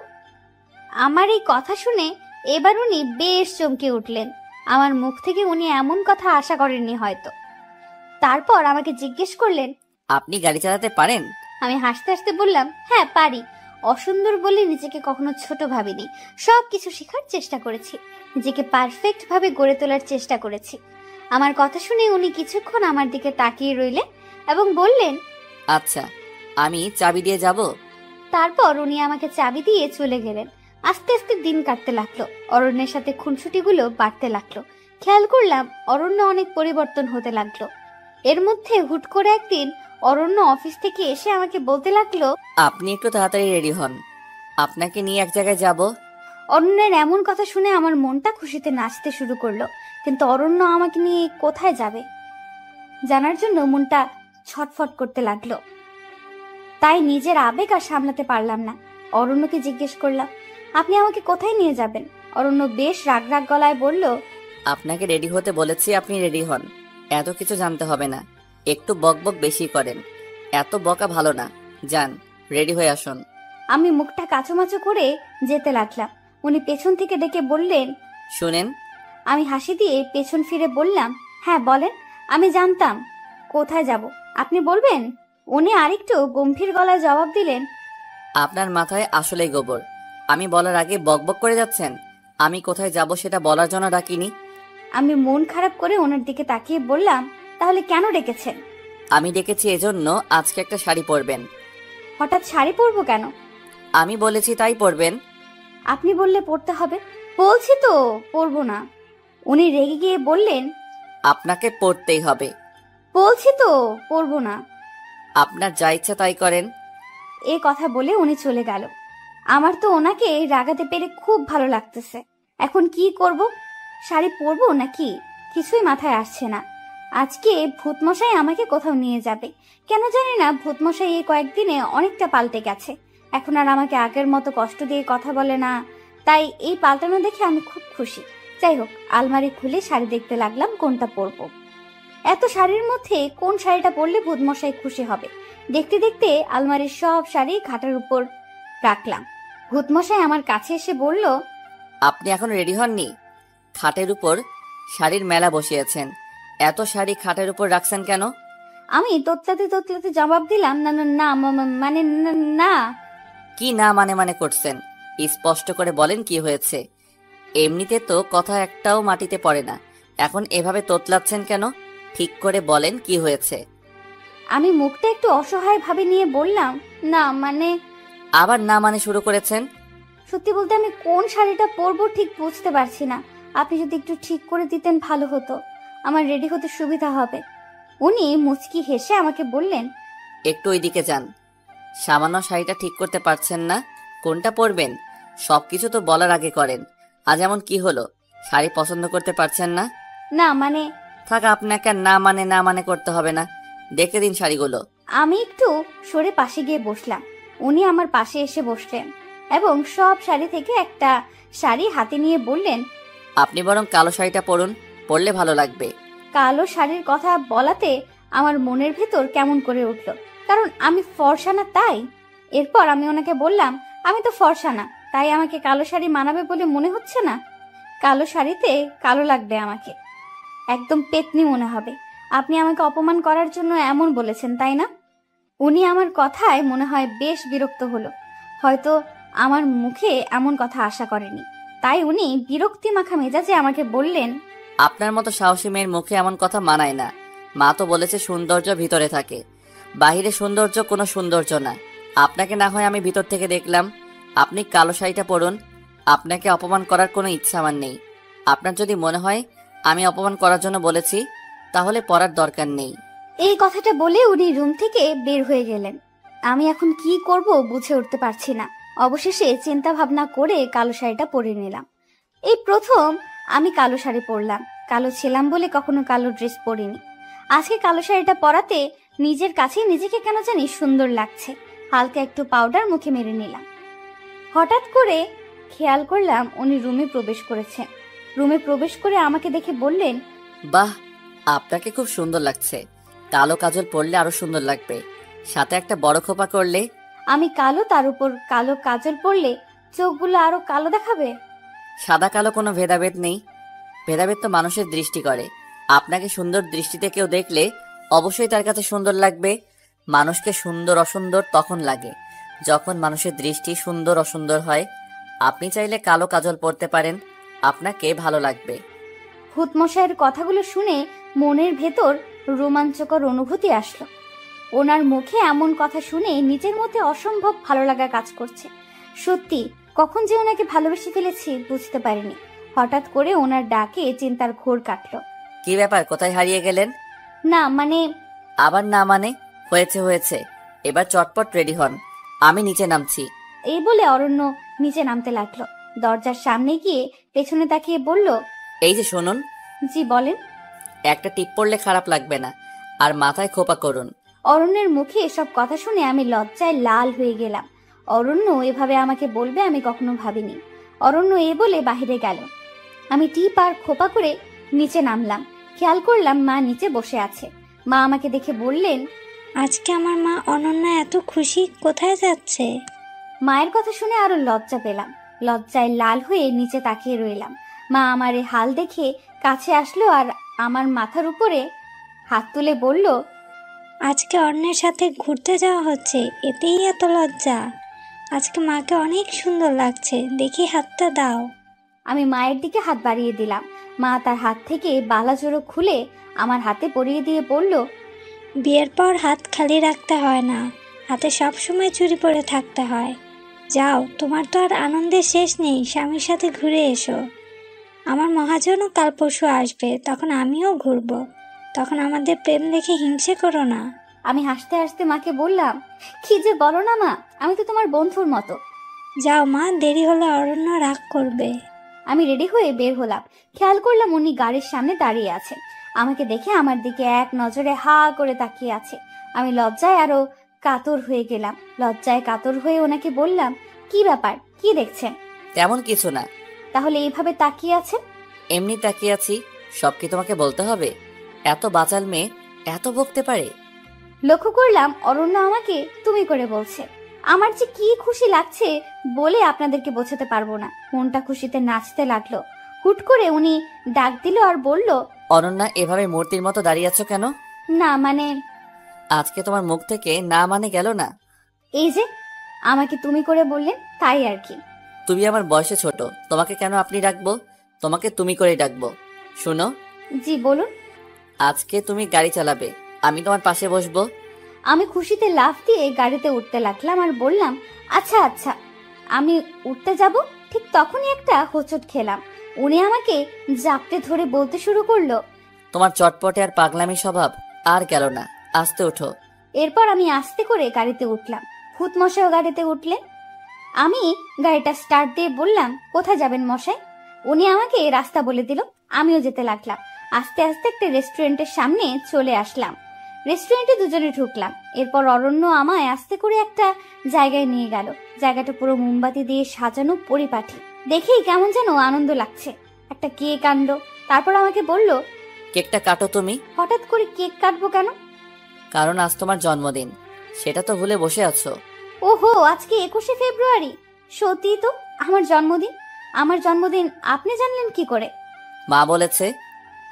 আমার এই কথা শুনে এবার উনি বেশ চমকে উঠলেন। আমার মুখ থেকে উনি এমন কথা আশা করেননি হয়তো। তারপর আমাকে জিজ্ঞেস করলেন, আপনি গাড়ি চালাতে পারেন? আমি হাসতে হাসতে বললাম, হ্যাঁ পারি। অসুন্দর বলে নিজেকে কখনো ছোট ভাবিনি। সবকিছু শেখার চেষ্টা করেছি, নিজেকে পারফেক্ট ভাবে গড়ে তোলার চেষ্টা করেছি। আমার কথা শুনে উনি কিছুক্ষণ আমার দিকে তাকিয়ে রইলেন এবং বললেন, আচ্ছা, আমি চাবি দিয়ে যাব। তারপর উনি আমাকে চাবি দিয়ে চলে গেলেন। আস্তে আস্তে দিন কাটতে লাগলো। অরণ্যের সাথে খুনসুটিগুলো বাড়তে লাগলো। খেয়াল করলাম অরণ্য অনেক পরিবর্তন হতে লাগলো। এর মধ্যে হুট করে একদিন অরণ্য অফিস থেকে এসে আমাকে বলতে লাগলো, আপনি একটু তাড়াতাড়ি রেডি হন, আপনাকে নিয়ে এক জায়গায় যাব। অরণ্যের এমন কথা শুনে আমার মনটা খুশিতে নাচতে শুরু করলো। কিন্তু অরণ্য আমাকে নিয়ে কোথায় যাবে জানার জন্য মনটা ছটফট করতে লাগলো। তাই নিজের আবেগ আর সামলাতে পারলাম না। অরণ্যকে জিজ্ঞেস করলাম, আপনি আমাকে কোথায় নিয়ে যাবেন? অরণ্য বেশ রাগ রাগ গলায় বলল, আপনাকে রেডি হতে বলেছি, আপনি রেডি হন। এত কিছু জানতে হবে না, একটু বকবক বেশি করেন। এত বকা ভালো না, যান রেডি হয়ে আসুন। আমি মুখটা কাচুমাচু করে যেতে লাগলাম। উনি পেছন থেকে ডেকে বললেন, শুনেন। আমি হাসি দিয়ে পেছন ফিরে বললাম, হ্যাঁ বলেন। আমি জানতাম কোথায় যাব, আপনি বলবেন। উনি আরেকটু গম্ভীর গলায় জবাব দিলেন, আপনার মাথায় আসলেই গোবর। আমি বলার আগে বকবক করে যাচ্ছেন। আমি কোথায় যাব সেটা বলার জন্য ডাকিনি। আমি মন খারাপ করে ওনার দিকে তাকিয়ে বললাম, তাহলে কেন ডেকেছেন? আমি ডেকেছি এজন্য আজকে একটা শাড়ি পরবেন। হঠাৎ শাড়ি পরবো কেন? আমি বলেছি তাই পরবেন। আপনি বললে পরতে হবে। বলছি তো পরবো না। উনি রেগে গিয়ে বললেন, আপনাকে পরতেই হবে। বলছি তো পরবো না। আপনার যা ইচ্ছা তাই করেন। এ কথা বলে উনি চলে গেল। আমার তো ওনাকে রাগাতে পেরে খুব ভালো লাগতেছে। এখন কি করব? শাড়ি পরবো নাকি কিছুই মাথায় আসছে না। আজকে ভূতমশাই আমাকে কোথাও নিয়ে যাবে। কেন জানি না, ভূতমশাই এই কয়েকদিনে অনেকটা পাল্টে গেছে। এখন আর আমাকে আগের মতো কষ্ট দিয়ে কথা বলে না। তাই এই পাল্টানো দেখে আমি খুব খুশি। যাই হোক, আলমারি খুলে শাড়ি দেখতে লাগলাম কোনটা পরবো। এত শাড়ির মধ্যে কোন শাড়িটা পরলে ভূতমশাই খুশি হবে। দেখতে দেখতে আলমারির সব শাড়ি খাটের উপর রাখলাম। ভূতমশাই আমার কাছে এসে বলল, আপনি এখন রেডি হননি? খাটের উপর শাড়ির মেলা বসিয়েছেন, এত শাড়ি খাটের উপর রাখছেন কেন? আমি তোতলাতে তোতলাতে জবাব দিলাম, না না না মানে না। কি না মানে মানে করছেন? স্পষ্ট করে বলেন কি হয়েছে। এমনিতে তো কথা একটাও মাটিতে পড়ে না, এখন এভাবে তোতলাচ্ছেন কেন? ঠিক করে বলেন কি হয়েছে। আমি মুখটা একটু অসহায় ভাবে নিয়ে বললাম, না মানে। আবার না মানে শুরু করেছেন। সত্যি বলতে আমি কোন শাড়িটা পরবো ঠিক বুঝতে পারছি না। আপনি যদি একটু ঠিক করে দিতেন ভালো হতো, আমার রেডি হতে সুবিধা হবে। উনি মুচকি হেসে আমাকে বললেন, একটু ওইদিকে যান। সামান্য শাড়িটা ঠিক করতে পারছেন না, কোনটা পরবেন সবকিছু তো বলার আগে করেন। আজ এমন কি হলো, শাড়ি পছন্দ করতে পারছেন না? না মানে। থাক, আপনাকে আর না মানে করতে হবে না, দেখে দিন শাড়িগুলো। আমি একটু সরে পাশে গিয়ে বসলাম। উনি আমার পাশে এসে বসলেন এবং সব শাড়ি থেকে একটা শাড়ি হাতে নিয়ে বললেন, আপনি বরং কালো শাড়িটা পরুন, পরলে ভালো লাগবে। কালো শাড়ির কথা বলাতে আমার মনের ভেতর কেমন করে উঠল, কারণ আমি ফর্সা না তাই। এরপর আমি ওনাকে বললাম, আমি তো ফর্সা না, তাই আমাকে কালো শাড়ি মানাবে বলে মনে হচ্ছে না। কালো শাড়িতে কালো লাগবে আমাকে, একদম পেতনি মনে হবে। আপনি আমাকে অপমান করার জন্য এমন বলেছেন, তাই না? উনি আমার কথায় মনে হয় বেশ বিরক্ত হলো। হয়তো আমার মুখে এমন কথা আশা করেনি, তাই উনি বিরক্তি মাখা মেজাজে আমাকে বললেন, আপনার মতো সাহসী মেয়ের মুখে এমন কথা মানায় না। মা তো বলেছে সৌন্দর্য ভিতরে থাকে, বাহিরে সৌন্দর্য কোনো সৌন্দর্য না। আপনাকে না হয় আমি ভিতর থেকে দেখলাম। আপনি কালো শাড়িটা পরুন, আপনাকে অপমান করার কোনো ইচ্ছা আমার নেই। আপনার যদি মনে হয় আমি অপমান করার জন্য বলেছি, তাহলে পরার দরকার নেই। এই কথাটা বলে উনি রুম থেকে বের হয়ে গেলেন। আমি এখন কি করব বুঝে উঠতে পারছি না। অবশেষে চিন্তা ভাবনা করে কালো শাড়িটা পরে নিলাম। এই প্রথম আমি কালো শাড়ি পরলাম। কালো ছিলাম বলে কখনো কালো ড্রেস পরিনি। আজকে কালো শাড়িটা পরাতে নিজের কাছে নিজেকে কেন জানি সুন্দর লাগছে। হালকা একটু পাউডার মুখে মেরে নিলাম। হঠাৎ করে খেয়াল করলাম উনি রুমে প্রবেশ করেছেন। রুমে প্রবেশ করে আমাকে দেখে বললেন, বাহ, আপনাকে খুব সুন্দর লাগছে। কালো কাজল পরলে আরো সুন্দর লাগবে, সাথে একটা বড় খোপা করলে। আমি কালো, তার উপর কালো কাজল পরলে চোখগুলো আরো কালো দেখাবে। সাদা কালো কোনো ভেদাভেদ নেই, ভেদাভেদ তো মানুষের দৃষ্টি করে। আপনাকে সুন্দর দৃষ্টিতে কেউ দেখলে অবশ্যই তার কাছে সুন্দর লাগবে। মানুষকে সুন্দর অসুন্দর তখন লাগে যখন মানুষের দৃষ্টি সুন্দর অসুন্দর হয়। আপনি চাইলে কালো কাজল পরতে পারেন, আপনাকে ভালো লাগবে। ভূতমশাইয়ের কথাগুলো শুনে মনের ভেতর রোমাঞ্চকর অনুভূতি আসলো। ওনার মুখে এমন কথা শুনে নিজের মধ্যে অসম্ভব ভালো লাগা কাজ করছে। সত্যি কখন যে ওনাকে ভালোবেসে ফেলেছি বুঝতে পারিনি। হঠাৎ করে ওনার ডাকে চিন্তার ঘোর কাটলো। কি ব্যাপার, কোথায় হারিয়ে গেলেন? না মানে। আবার না মানে? হয়েছে, এবার চটপট রেডি হন, আমি নিচে নামছি। এই বলে অরণ্য নিচে নামতে লাগলো। দরজার সামনে গিয়ে পেছনে তাকিয়ে বলল, এই যে শুনুন। জি বলেন। একটা টিপ পড়লে খারাপ লাগবে না, আর মাথায় খোপা করুন। অরণ্যের মুখে এসব কথা শুনে আমি লজ্জায় লাল হয়ে গেলাম। অরণ্য এভাবে আমাকে বলবে আমি কখনো ভাবিনি। অরণ্য এ বলে বাহিরে গেল। আমি টিপ আর খোপা করে নিচে নামলাম। খেয়াল করলাম মা নিচে বসে আছে। মা আমাকে দেখে বললেন, আজকে আমার মা অনন্যা এত খুশি, কোথায় যাচ্ছে? মায়ের কথা শুনে আরো লজ্জা পেলাম। লজ্জায় লাল হয়ে নিচে তাকিয়ে রইলাম। মা আমার এই হাল দেখে কাছে আসলো আর আমার মাথার উপরে হাত তুলে বলল, আজকে অন্যের সাথে ঘুরতে যাওয়া হচ্ছে, এতেই এত লজ্জা? আজকে মাকে অনেক সুন্দর লাগছে, দেখি হাতটা দাও। আমি মায়ের দিকে হাত বাড়িয়ে দিলাম। মা তার হাত থেকে বালাজোড়ো খুলে আমার হাতে পরিয়ে দিয়ে বলল, বিয়ের পর হাত খালি রাখতে হয় না, হাতে সবসময় চুড়ি পরে থাকতে হয়। যাও, তোমার তো আর আনন্দের শেষ নেই, স্বামীর সাথে ঘুরে এসো। আমার মহাজনও কাল পরশু আসবে, তখন আমিও ঘুরবো। তখন আমাদের প্রেম দেখে হিংসে করো না। আমি হাসতে হাসতে মাকে বললাম, কি যে বলো না মা, আমি তো তোমার বন্ধুর মতো। যাও মা, দেরি হলে অরণ্য রাগ করবে। আমি রেডি হয়ে বের হলাম। খেয়াল করলাম উনি গাড়ির সামনে দাঁড়িয়ে আছেন। আমাকে দেখে আমার দিকে এক নজরে হা করে তাকিয়ে আছে। আমি লজ্জায় আরো কাতর হয়ে গেলাম। লজ্জায় কাতর হয়ে ওনাকে বললাম, কি ব্যাপার, কি দেখছেন? তেমন কিছু না। তাহলে এইভাবে তাকিয়ে আছেন? এমনি তাকিয়ে আছি। সব কি তোমাকে বলতে হবে? এত বাচাল মেয়ে এত বকতে পারে? লক্ষ্য করলাম অরণ্য আমাকে তুমি করে বলছে। আমার যে কি খুশি লাগছে বলে আপনাদেরকে বোঝাতে পারবো না। মনটা খুশিতে নাচতে লাগলো। হুট করে উনি ডাক দিল আর বলল, অনন্যা, এভাবে মূর্তির মতো দাঁড়িয়ে আছো কেন? না মানে, আজকে তোমার মুখ থেকে না মানে গেল না। এই যে আমাকে তুমি করে বললেন, তাই আর কি। তুমি আমার বয়সে ছোট, তোমাকে কেন আপনি ডাকবো? তোমাকে তুমি করেই ডাকবো। শুনো, জি বলুন। আজকে তুমি গাড়ি চালাবে, আমি তোমার পাশে বসবো। আমি খুশিতে লাফ দিয়ে গাড়িতে উঠতে লাগলাম আর বললাম, আচ্ছা আচ্ছা। আমি উঠতে যাব, ঠিক তখনই একটা হোঁচট খেলাম। উনি আমাকে জাপটে ধরে বলতে শুরু করলো, তোমার চটপটে আর পাগলামি স্বভাব আর গেল না, আস্তে ওঠো। এরপর আমি আস্তে করে গাড়িতে উঠলাম। ভূত মশাইও গাড়িতে উঠলেন। আমি গাড়িটা স্টার্ট দিয়ে বললাম, কোথায় যাবেন মশাই? উনি আমাকে রাস্তা বলে দিল। আমিও যেতে লাগলাম। আস্তে আস্তে একটা রেস্টুরেন্টের সামনে চলে আসলাম। রেস্টুরেন্টে দুজনে ঢুকলাম। এরপর অরণ্য আমায় আস্তে করে একটা জায়গায় নিয়ে গেল। জায়গাটা পুরো মোমবাতি দিয়ে সাজানো, পরিপাটি। দেখেই কেমন যেন আনন্দ লাগছে। একটা কেক আনলো। তারপর আমাকে বলল, কেকটা কাটো তুমি। হঠাৎ করে কেক কাটবো কেন? কারণ আজ তোমার জন্মদিন, সেটা তো ভুলে বসে আছো। ওহো, আজকে 21শে ফেব্রুয়ারি। সত্যি তো আমার জন্মদিন। আমার জন্মদিন আপনি জানলেন কি করে? মা বলেছে।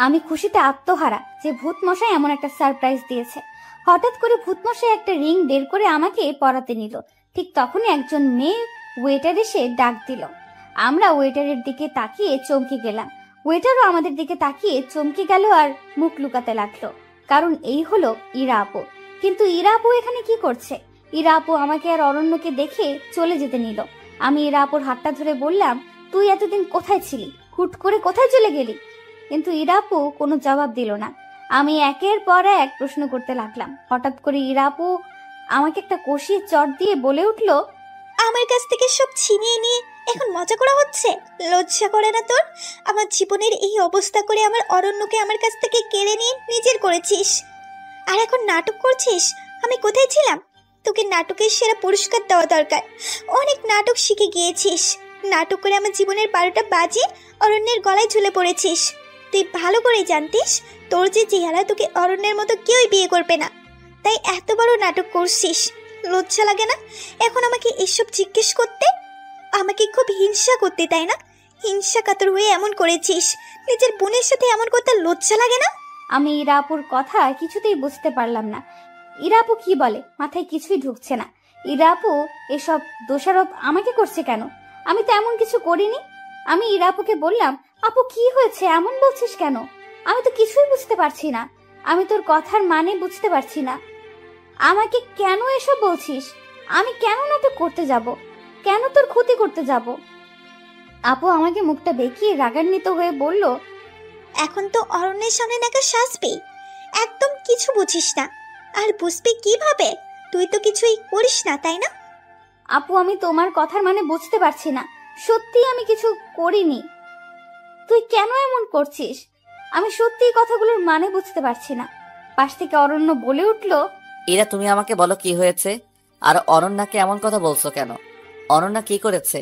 আমি খুশিতে আত্মহারা যে ভূত মশাই এমন একটা সারপ্রাইজ দিয়েছে। হঠাৎ করে ভূত মশাই একটা রিং বের করে আমাকে পরাতে নিল। ঠিক তখনই একজন মেয়ে ওয়েটার এসে ডাক দিল। আমরা ওয়েটারের দিকে তাকিয়ে চমকে গেলাম। ওয়েটারও আমাদের দিকে তাকিয়ে চমকে গেল আর মুখ লুকাতে লাগলো। কারণ এই হলো ইরা আপু। কিন্তু ইরা আপু এখানে কি করছে? ইরা আপু আমাকে আর অরণ্যকে দেখে চলে যেতে নিল। আমি ইরা আপুর হাতটা ধরে বললাম, তুই এতদিন কোথায় ছিলি? হুট করে কোথায় চলে গেলি? কিন্তু ইরা আপু কোনো জবাব দিল না। আমি একের পর এক প্রশ্ন করতে লাগলাম। হঠাৎ করে ইরা আপু আমাকে একটা কষিয়ে চট দিয়ে বলে উঠল, আমার কাছ থেকে সব ছিনিয়ে নিয়ে এখন মজা করা হচ্ছে? লজ্জা করে না তোর? আমার জীবনের এই অবস্থা করে আমার অরণ্যকে আমার কাছ থেকে কেড়ে নিয়ে নিজের করেছিস, আর এখন নাটক করছিস। আমি কোথায় ছিলাম? তোকে নাটকের সেরা পুরস্কার দেওয়া দরকার। অনেক নাটক শিখে গিয়েছিস। নাটক করে আমার জীবনের 12টা বাজিয়ে অরণ্যের গলায় ঝুলে পড়েছিস। তুই ভালো করেই জানতিস তোর যে চেহারা, তোকে অরণ্যের মতো কেউই বিয়ে করবে না। তাই এত বড় নাটক করছিস। লজ্জা লাগে না এখন আমাকে এসব জিজ্ঞেস করতে? আমাকে খুব হিংসা করতে, তাই না? হিংসা কাতর হয়ে এমন করেছিস। নিজের বোনের সাথে এমন করতে লজ্জা লাগে না? আমি ইরা আপুর কথা কিছুতেই বুঝতে পারলাম না। ইরা আপু কি বলে মাথায় কিছুই ঢুকছে না। ইরা আপু এসব দোষারোপ আমাকে করছে কেন? আমি তো এমন কিছু করিনি। আমি ইরা আপুকে বললাম, আপু কি হয়েছে, এমন বলছিস কেন? আমি তো কিছুই বুঝতে পারছি না। আমি তোর কথার মানে বুঝতে পারছি না। আমাকে কেন এসব বলছিস? আমি কেন নাটক করতে যাব? কেন তোর ক্ষতি করতে যাব? আপু আমাকে মুখটা বেঁকিয়ে রাগান্বিত হয়ে বলল, এখন তো অরণ্যের সামনে নাকা সাজবি। একদম কিছু বুঝিস না। আর বুঝবি কিভাবে? তুই তো কিছুই করিস না, তাই না? আপু আমি তোমার কথার মানে বুঝতে পারছি না। সত্যি আমি কিছু করিনি। তুই কেন এমন করছিস? আমি সত্যি কথাগুলোর মানে বুঝতে পারছি না। পাশ থেকে অরণ্য বলে উঠল, এরা তুমি আমাকে বলো কি হয়েছে? আর অনন্যাকে এমন কথা বলছো কেন? অনন্যা কি করেছে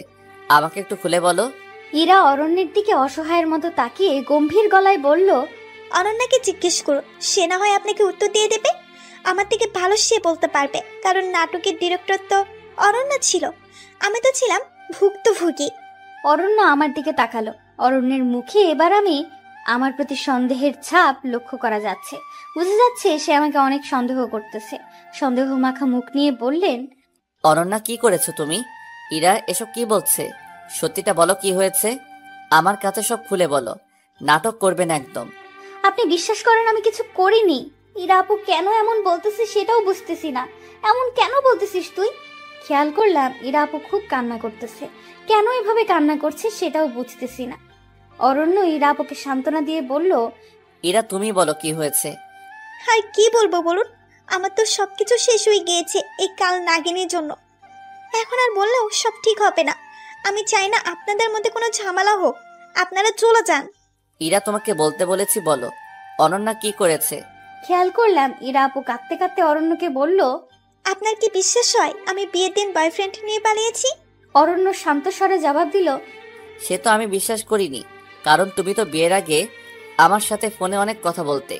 আমাকে একটু খুলে বলো। ইরা অরণ্যের দিকে অসহায়ের মতো তাকিয়ে গম্ভীর গলায় বলল, অনন্যাকে জিজ্ঞেস করো, সে না হয় আপনাকে উত্তর দিয়ে দেবে। আমার থেকে ভালো সে বলতে পারবে, কারণ নাটকের ডিরেক্টর তো অনন্যা ছিল। আমি তো ছিলাম ভুক্তভোগী। অরণ্য আমার দিকে তাকালো। অরণ্যের মুখে এবার আমার প্রতি সন্দেহের ছাপ লক্ষ্য করা যাচ্ছে। বুঝা যাচ্ছে সে আমাকে অনেক সন্দেহ করতেছে। সন্দেহ মাখা মুখ নিয়ে বললেন, অনন্যা, কি করেছো তুমি? ইরা এসব কি বলছে? সত্যিটা বলো, কি হয়েছে? আমার কাছে সব খুলে বলো, নাটক করবে না একদম। আপনি বিশ্বাস করেন আমি কিছু করিনি। ইরা আপু কেন এমন বলতেছে সেটাও বুঝতেছি না। এমন কেন বলতেছিস তুই? খেয়াল করলাম ইরা আপু খুব কান্না করতেছে। কেন এভাবে কান্না করছে সেটাও বুঝতেছি না। অরণ্য ইরা আপুকে সান্ত্বনা দিয়ে বলল, ইরা, তুমি বলো কি হয়েছে? আর কি বলবো বলুন, আমার তো সবকিছু শেষ হয়ে গিয়েছে এই কাল নাগিনীর জন্য। এখন আর বললেও সব ঠিক হবে না। আমি চাই না আপনাদের মধ্যে কোনো ঝামেলা হোক। আপনারা চলে যান। ইরা, তোমাকে বলতে বলেছি, বলো অনন্যা কি করেছে? খেয়াল করলাম ইরা আপু কাঁদতে কাঁদতে অরণ্যকে বলল, আপনার কি বিশ্বাস হয় আমি বিয়ের দিন বয়ফ্রেন্ড নিয়ে পালিয়েছি? অরণ্য শান্ত স্বরে জবাব দিল, সে তো আমি বিশ্বাস করিনি, কারণ তুমি তো বিয়ের আগে আমার সাথে ফোনে অনেক কথা বলতে।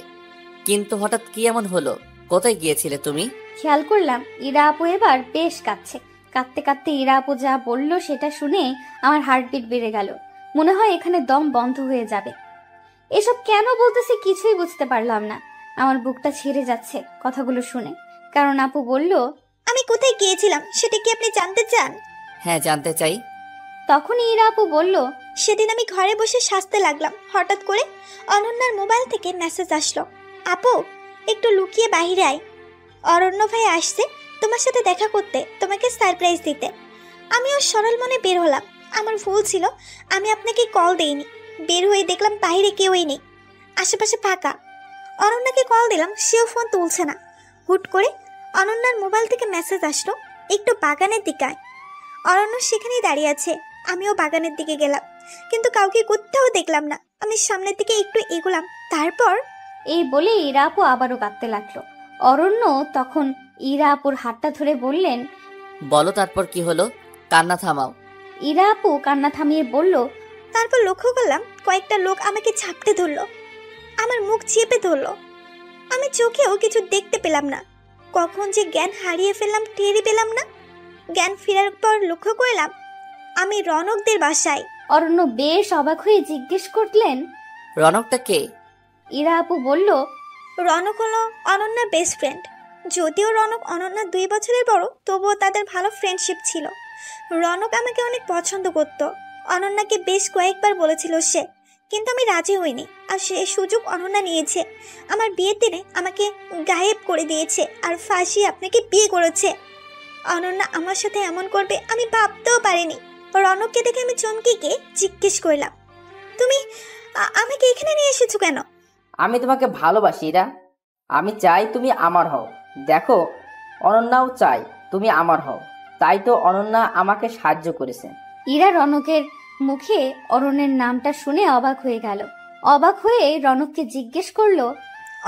কিন্তু হঠাৎ কি এমন হলো? কোথায় গিয়েছিলে তুমি? খেয়াল করলাম ইরা আপু এবার বেশ কাঁদছে। কাঁদতে কাঁদতে ইরা আপু যা বলল সেটা শুনে আমার হার্টবিট বেড়ে গেল। মনে হয় এখানে দম বন্ধ হয়ে যাবে। এসব কেন বলতেছে কিছুই বুঝতে পারলাম না। আমার বুকটা ছিঁড়ে যাচ্ছে কথাগুলো শুনে। কারণ আপু বলল, আমি কোথায় গিয়েছিলাম সেটা কি আপনি জানতে চান? হ্যাঁ, জানতে চাই। তখনই ইরা আপু বলল, সেদিন আমি ঘরে বসে সাজতে লাগলাম। হঠাৎ করে অনন্যার মোবাইল থেকে মেসেজ আসলো, আপু একটু লুকিয়ে বাইরে আয়, অরণ্য ভাই আসছে তোমার সাথে দেখা করতে, তোমাকে সারপ্রাইজ দিতে। আমিও সরল মনে বের হলাম। আমার ভুল ছিল, আমি আপনাকে কল দেইনি। বের হয়ে দেখলাম বাইরে কেউই নেই, আশেপাশে ফাঁকা। অনন্যাকে কল দিলাম, সেও ফোন তুলছে না। হুট করে অনন্যার মোবাইল থেকে মেসেজ আসলো, একটু বাগানের দিকে আয়। অরণ্য সেখানেই দাঁড়িয়ে আছে। আমিও বাগানের দিকে গেলাম, কিন্তু কাউকে কোথাও দেখলাম না। আমি সামনের দিকে একটু এগোলাম, তারপর এই বলে ইরা আপু আবারও কাঁদতে লাগলো। অরণ্য তখন ইরা আপুর হাতটা ধরে বললেন, বলো তারপর কি হলো, কান্না থামাও। ইরা আপু কান্না থামিয়ে বলল, তারপর লক্ষ্য করলাম কয়েকটা লোক আমাকে ঝাপটে ধরলো, আমার মুখ চেপে ধরলো। আমি চোখেও কিছু দেখতে পেলাম না। কখন যে জ্ঞান হারিয়ে ফেললাম টেরই পেলাম না। জ্ঞান ফেরার পর লক্ষ্য করলাম আমি রনকদের বাসায়। অরণ্য বেশ অবাক হয়ে জিজ্ঞেস করলেন, রনকটা কে? ইরা আপু বলল, রনক হলো অনন্যার বেস্ট ফ্রেন্ড। যদিও রনক অনন্যা 2 বছরের বড়, তবুও তাদের ভালো ফ্রেন্ডশিপ ছিল। রনক আমাকে অনেক পছন্দ করত। অনন্যাকে বেশ কয়েকবার বলেছিল সে, কিন্তু আমি রাজি হইনি। আর সে সুযোগ অনন্যা নিয়েছে। আমার বিয়ের দিনে আমাকে গায়েব করে দিয়েছে আর ফাঁসি আপনাকে বিয়ে করেছে। অনন্যা আমার সাথে এমন করবে আমি ভাবতেও পারিনি। রনককে দেখে আমি চমকে গিয়ে জিজ্ঞেস করলাম, তুমি আমাকে এখানে নিয়ে এসেছো কেন? আমি তোমাকে ভালোবাসি ইরা। আমি চাই তুমি আমার হও। দেখো, অনন্যাও চাই তুমি আমার হও। তাই তো অনন্যা আমাকে সাহায্য করেছে। ইরা রনকের মুখে অরণ্যের নামটা শুনে অবাক হয়ে গেল। অবাক হয়ে রনককে জিজ্ঞেস করলো,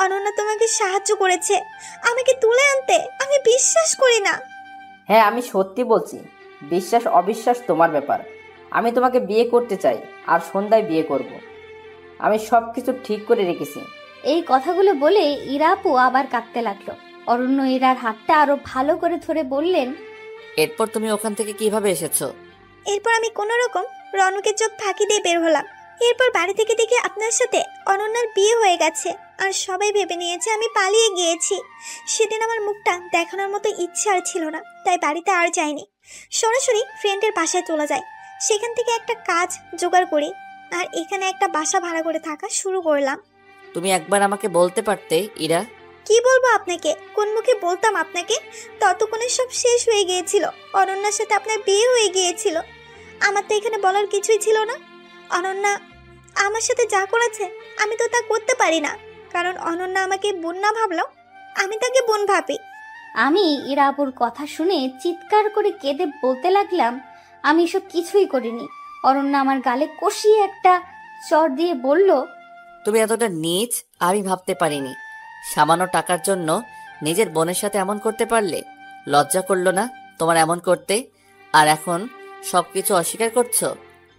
অনন্যা তোমাকে সাহায্য করেছে আমাকে তুলে আনতে? আমি বিশ্বাস করি না। হ্যাঁ, আমি সত্যি বলছি। বিশ্বাস অবিশ্বাস তোমার ব্যাপার। আমি তোমাকে বিয়ে করতে চাই, আর সন্ধ্যায় বিয়ে করব। আমি সব কিছু ঠিক করে রেখেছি। এই কথাগুলো বলে ইরা আপু আবার কাঁদতে লাগলো। অরণ্য ইরার হাতটা আরো ভালো করে ধরে বললেন, এরপর তুমি ওখান থেকে কিভাবে এসেছো? এরপর আমি কোনো রকম রনকের চোখ ফাঁকি দিয়ে বের হলাম। এরপর বাড়ি থেকে দেখে আপনার সাথে অনন্যার বিয়ে হয়ে গেছে, আর সবাই ভেবে নিয়েছে আমি পালিয়ে গিয়েছি। সেদিন আমার মুখটা দেখানোর মতো ইচ্ছে আর ছিল না, তাই বাড়িতে আর যাইনি। সরাসরি ফ্রেন্ডের বাসায় চলে যাই। সেখান থেকে একটা কাজ জোগাড় করি, আর এখানে একটা বাসা ভাড়া করে থাকা শুরু করলাম। তুমি একবার আমাকে বলতে পারতে ইরা। কি বলবো আপনাকে, কোন মুখে বলতাম আপনাকে? ততক্ষণে সব শেষ হয়ে গিয়েছিল। অনন্যার সাথে আপনার বিয়ে হয়ে গিয়েছিল। আমার তো এখানে বলার কিছুই ছিল না। অনন্যা আমার সাথে যা করেছে আমি তো তা করতে পারি না, কারণ অনন্যা আমাকে বোন না ভাবলেও আমি তাকে বোন ভাবি। আমি ইরা আপুর কথা শুনে চিৎকার করে কেঁদে বলতে লাগলাম, আমি এসব কিছুই করিনি। অরণ্য আমার গালে কষিয়ে একটা চর দিয়ে বলল, তুমি এতটা নীচ আমি ভাবতে পারিনি। সামান্য টাকার জন্য নিজের বোনের সাথে এমন করতে পারলে? লজ্জা করলো না তোমার এমন করতে? আর এখন সবকিছু অস্বীকার করছো?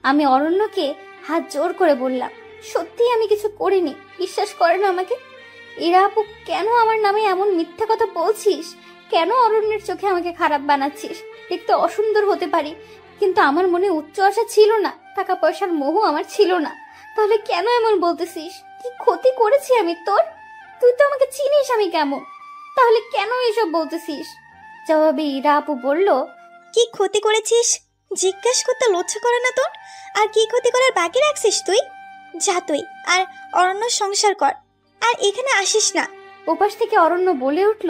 আমি অরণ্যকে হাত জোর করে বললাম, সত্যি আমি কিছু করিনি, বিশ্বাস করেন আমাকে। ইরা আপু, কেন আমার নামে এমন মিথ্যা কথা বলছিস? কেন অরণ্যের চোখে আমাকে খারাপ বানাচ্ছিস? দেখতে অসুন্দর হতে পারি, কিন্তু আমার মনে উচ্চ আশা ছিল না, টাকা পয়সার মোহ আমার ছিল না। তাহলে কেন এমন বলতেছিস? কি ক্ষতি করেছি আমি তোর? তুই তো আমাকে চিনিস আমি কেমন, তাহলে কেন এসব বলতেছিস? জবাবে ইরা আপু বলল, কি ক্ষতি করেছিস জিজ্ঞেস করতে লজ্জা করে না তোর? আর কি ক্ষতি করার বাকি রাখছিস তুই? যা তুই আর অরণ্য সংসার কর, আর এখানে আসিস না। ওপাশ থেকে অরণ্য বলে উঠল,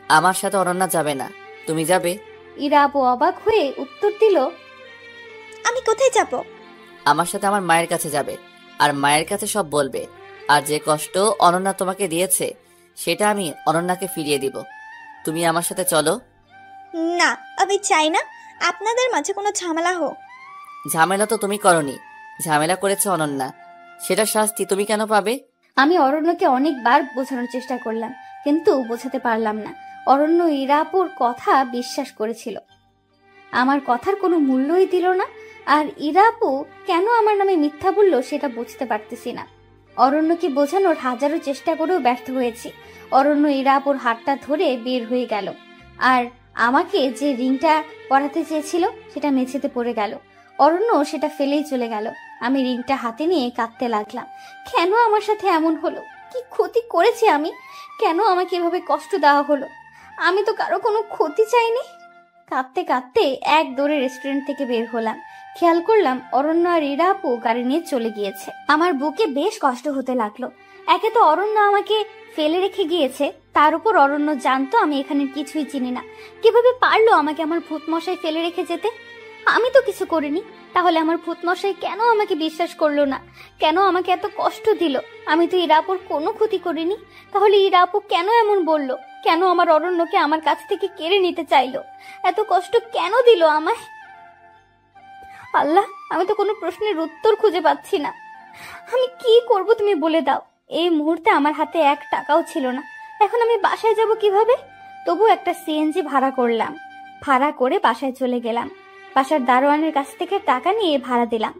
আমার সাথে অরণ্যা যাবে না, তুমি যাবে? ইরা আপু অবাক হয়ে উত্তর দিল, আমি কোথায় যাব? আমার সাথে আমার মায়ের কাছে যাবে, আর মায়ের কাছে সব বলবে। আর যে কষ্ট অনন্যা তোমাকে দিয়েছে সেটা আমি অনন্যাকে ফিরিয়ে দিব। তুমি আমার সাথে চলো। না, আমি চাই না আপনাদের মাঝে কোনো ঝামেলা হোক। ঝামেলা তো তুমি করনি, ঝামেলা করেছে অনন্যা, সেটা শাস্তি তুমি কেন পাবে? আমি অরণ্যকে অনেকবার বোঝানোর চেষ্টা করলাম, কিন্তু বোঝাতে পারলাম না। অরণ্য ইরা আপুর কথা বিশ্বাস করেছিল, আমার কথার কোনো মূল্যই দিল না। আর ইরা আপু কেন আমার নামে মিথ্যা বলল সেটা বুঝতে পারতেছি না। অরণ্যকে বোঝানোর হাজারো চেষ্টা করেও ব্যর্থ হয়েছি। অরণ্য ইরা আপুর হাতটা ধরে বের হয়ে গেল, আর আমাকে যে রিংটা পরাতে চেয়েছিল সেটা মেঝেতে পড়ে গেল। অরণ্য সেটা ফেলেই চলে গেল। আমি রিংটা হাতে নিয়ে কাঁদতে লাগলাম। কেন আমার সাথে এমন হলো? কি ক্ষতি করেছি আমি? কেন আমাকে এভাবে কষ্ট দেওয়া হলো? আমি তো কারো কোনো ক্ষতি চাইনি। কাঁদতে কাঁদতে এক দৌড়ে রেস্টুরেন্ট থেকে বের হলাম। খেয়াল করলাম অরণ্য আর ইরা আপু গাড়ি নিয়ে চলে গিয়েছে। আমার বুকে বেশ কষ্ট হতে লাগলো। একে তো অরণ্য আমাকে ফেলে রেখে গিয়েছে, তার উপর অরণ্য জানতো আমি এখানে কিছুই চিনি না। কিভাবে পারলো আমাকে আমার ভূতমশাই ফেলে রেখে যেতে? আমি তো কিছু করিনি, তাহলে আমার ভূতমশাই কেন আমাকে বিশ্বাস করলো না? কেন আমাকে এত কষ্ট দিল? আমি তো ইরা আপুর কোনো ক্ষতি করিনি, তাহলে ইরা আপু কেন এমন বলল? কেন আমার অরণ্যকে আমার কাছ থেকে কেড়ে নিতে চাইলো? এত কষ্ট কেন দিল আমায়? আল্লাহ, আমি তো কোনো প্রশ্নের উত্তর খুঁজে পাচ্ছি না। আমি কি করব তুমি বলে দাও। এই মুহূর্তে আমার হাতে 1 টাকাও ছিল না। এখন আমি বাসায় যাব কিভাবে? তবু একটা সিএনজি ভাড়া করলাম। ভাড়া করে বাসায় চলে গেলাম। বাসার দারোয়ানের কাছ থেকে টাকা নিয়ে ভাড়া দিলাম।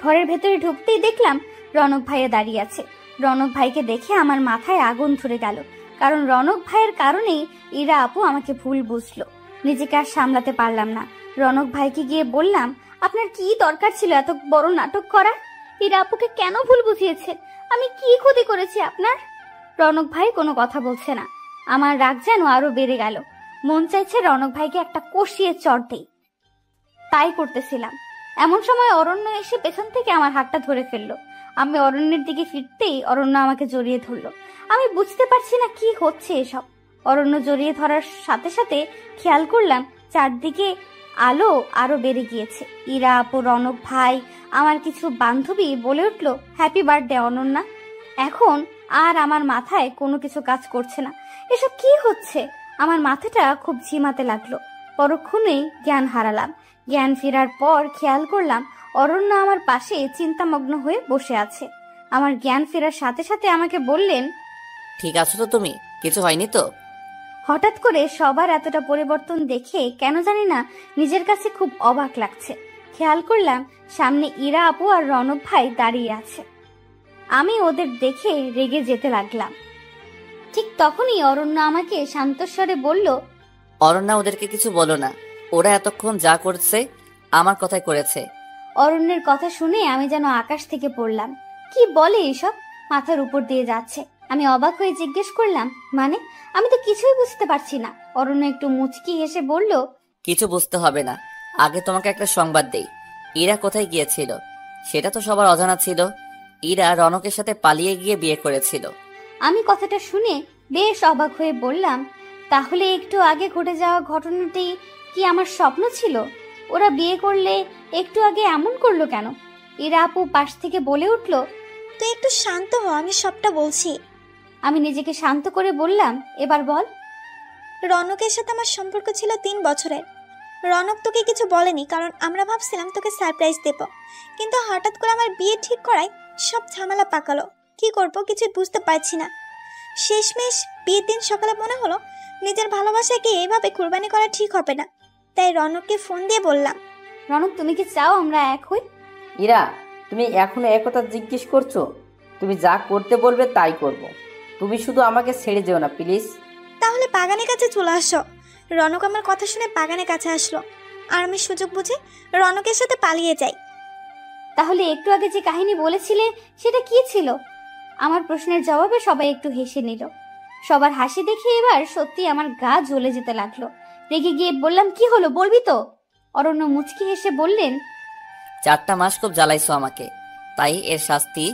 ঘরের ভেতরে ঢুকতেই দেখলাম রনক ভাইয়া দাঁড়িয়ে আছে। রনক ভাইকে দেখে আমার মাথায় আগুন ধরে গেল, কারণ রনক ভাইয়ের কারণেই ইরা আপু আমাকে ভুল বুঝলো। নিজেকে আর সামলাতে পারলাম না। রনক ভাইকে গিয়ে বললাম, আপনার কি দরকার ছিল এত বড় নাটক করার? ইরা আপুকে কেন ভুল বুঝিয়েছেন? আমি কি ক্ষতি করেছি আপনার? রনক ভাই কোনো কথা বলছে না। আমার রাগ যেন আরো বেড়ে গেল। মন চাইছে রনক ভাইকে একটা কষিয়ে চড় দেই। তাই করতেছিলাম, এমন সময় অরণ্য এসে পেছন থেকে আমার হাতটা ধরে ফেললো। আমি অরণ্যের দিকে ফিরতেই অরণ্য আমাকে জড়িয়ে ধরলো। আমি বুঝতে পারছি না কি হচ্ছে এসব। অরণ্য জড়িয়ে ধরার সাথে সাথে খেয়াল করলাম চারদিকে আলো আরো বেড়ে গিয়েছে। ইরা আপু, রনক ভাই, আমার কিছু বান্ধবী বলে উঠলো, হ্যাপি বার্থডে অনন্যা। এখন আর আমার মাথায় কোনো কিছু কাজ করছে না। এসব কি হচ্ছে? আমার মাথাটা খুব ঝিমাতে লাগলো। পরক্ষণেই জ্ঞান হারালাম। জ্ঞান ফেরার পর খেয়াল করলাম অরণ্য আমার পাশে চিন্তামগ্ন হয়ে বসে আছে। আমার জ্ঞান ফেরার সাথে সাথে আমাকে বললেন, ঠিক আছো তো তুমি? কিছু হয়নি তো? হঠাৎ করে সবার এতটা পরিবর্তন দেখে কেন জানি না নিজের কাছে খুব অবাক লাগছে। খেয়াল করলাম সামনে ইরা আপু আর রনক ভাই দাঁড়িয়ে আছে। আমি ওদের দেখে রেগে যেতে লাগলাম। ঠিক তখনই অরণ্য আমাকে শান্তস্বরে বলল, অরণ্যা, ওদেরকে কিছু বলো না, ওরা এতক্ষণ যা করছে আমার কথাই করেছে। অরণ্যের কথা শুনে আমি যেন আকাশ থেকে পড়লাম। কি বলে এসব? মাথার উপর দিয়ে যাচ্ছে। আমি অবাক হয়ে জিজ্ঞেস করলাম, মানে? আমি তো কিছুই বুঝতে পারছি না। অরণ্য একটু মুচকি হেসে বলল, কিছু বুঝতে হবে না, আগে তোমাকে একটা সংবাদ দেই। ইরা কোথায় গিয়েছিল সেটা তো সবার অজানা ছিল। ইরা রনকের সাথে পালিয়ে গিয়ে বিয়ে করেছিল। আমি কথাটা শুনে বেশ অবাক হয়ে বললাম, তাহলে একটু আগে ঘটে যাওয়া ঘটনাটি কি আমার স্বপ্ন ছিল? ওরা বিয়ে করলে একটু আগে এমন করলো কেন? ইরা আপু পাশ থেকে বলে উঠল, তুই একটু শান্ত হ, আমি সবটা বলছি। আমি নিজেকে শান্ত করে বললাম, এবার বল। রনকের সাথে আমার সম্পর্ক ছিল 3 বছরের। রনক তোকে কিছু বলেনি, কারণ আমরা ভাবছিলাম তোকে সারপ্রাইজ দেব, কিন্তু হঠাৎ করে আমার বিয়ে ঠিক করায় সব ঝামেলা পাকালো। কি করব কিছু বুঝতে পারছি না। শেষমেশ বিয়ের দিন সকালে মনে হলো নিজের ভালোবাসাকে এইভাবে কুরবানি করা ঠিক হবে না। তাই রনককে ফোন দিয়ে বললাম, রনক, তুমি কি চাও আমরা এক হই? ইরা, তুমি এখনো একথা জিজ্ঞেস করছো? তুমি যা করতে বলবে তাই করব। তুমি শুধু আমাকে ছেড়ে যেও না প্লিজ। তাহলে বাগানের কাছে চলে আসো। রনক আমার কথা শুনে বাগানের কাছে আসলো, আর আমি সুযোগ বুঝে রনকের সাথে পালিয়ে যাই। তাহলে একটু আগে যে কাহিনী বলেছিলে সেটা কি ছিল? আমার প্রশ্নের জবাবে সবাই একটু হেসে নিল। সবার হাসি দেখে এবার সত্যি আমার গা জ্বলে যেতে লাগলো। রেগে গিয়ে বললাম, কি হলো বলবি তো? অরণ্য মুচকি হেসে বললেন, 4টা মাস খুব জ্বালাইছো আমাকে, তাই এর শাস্তি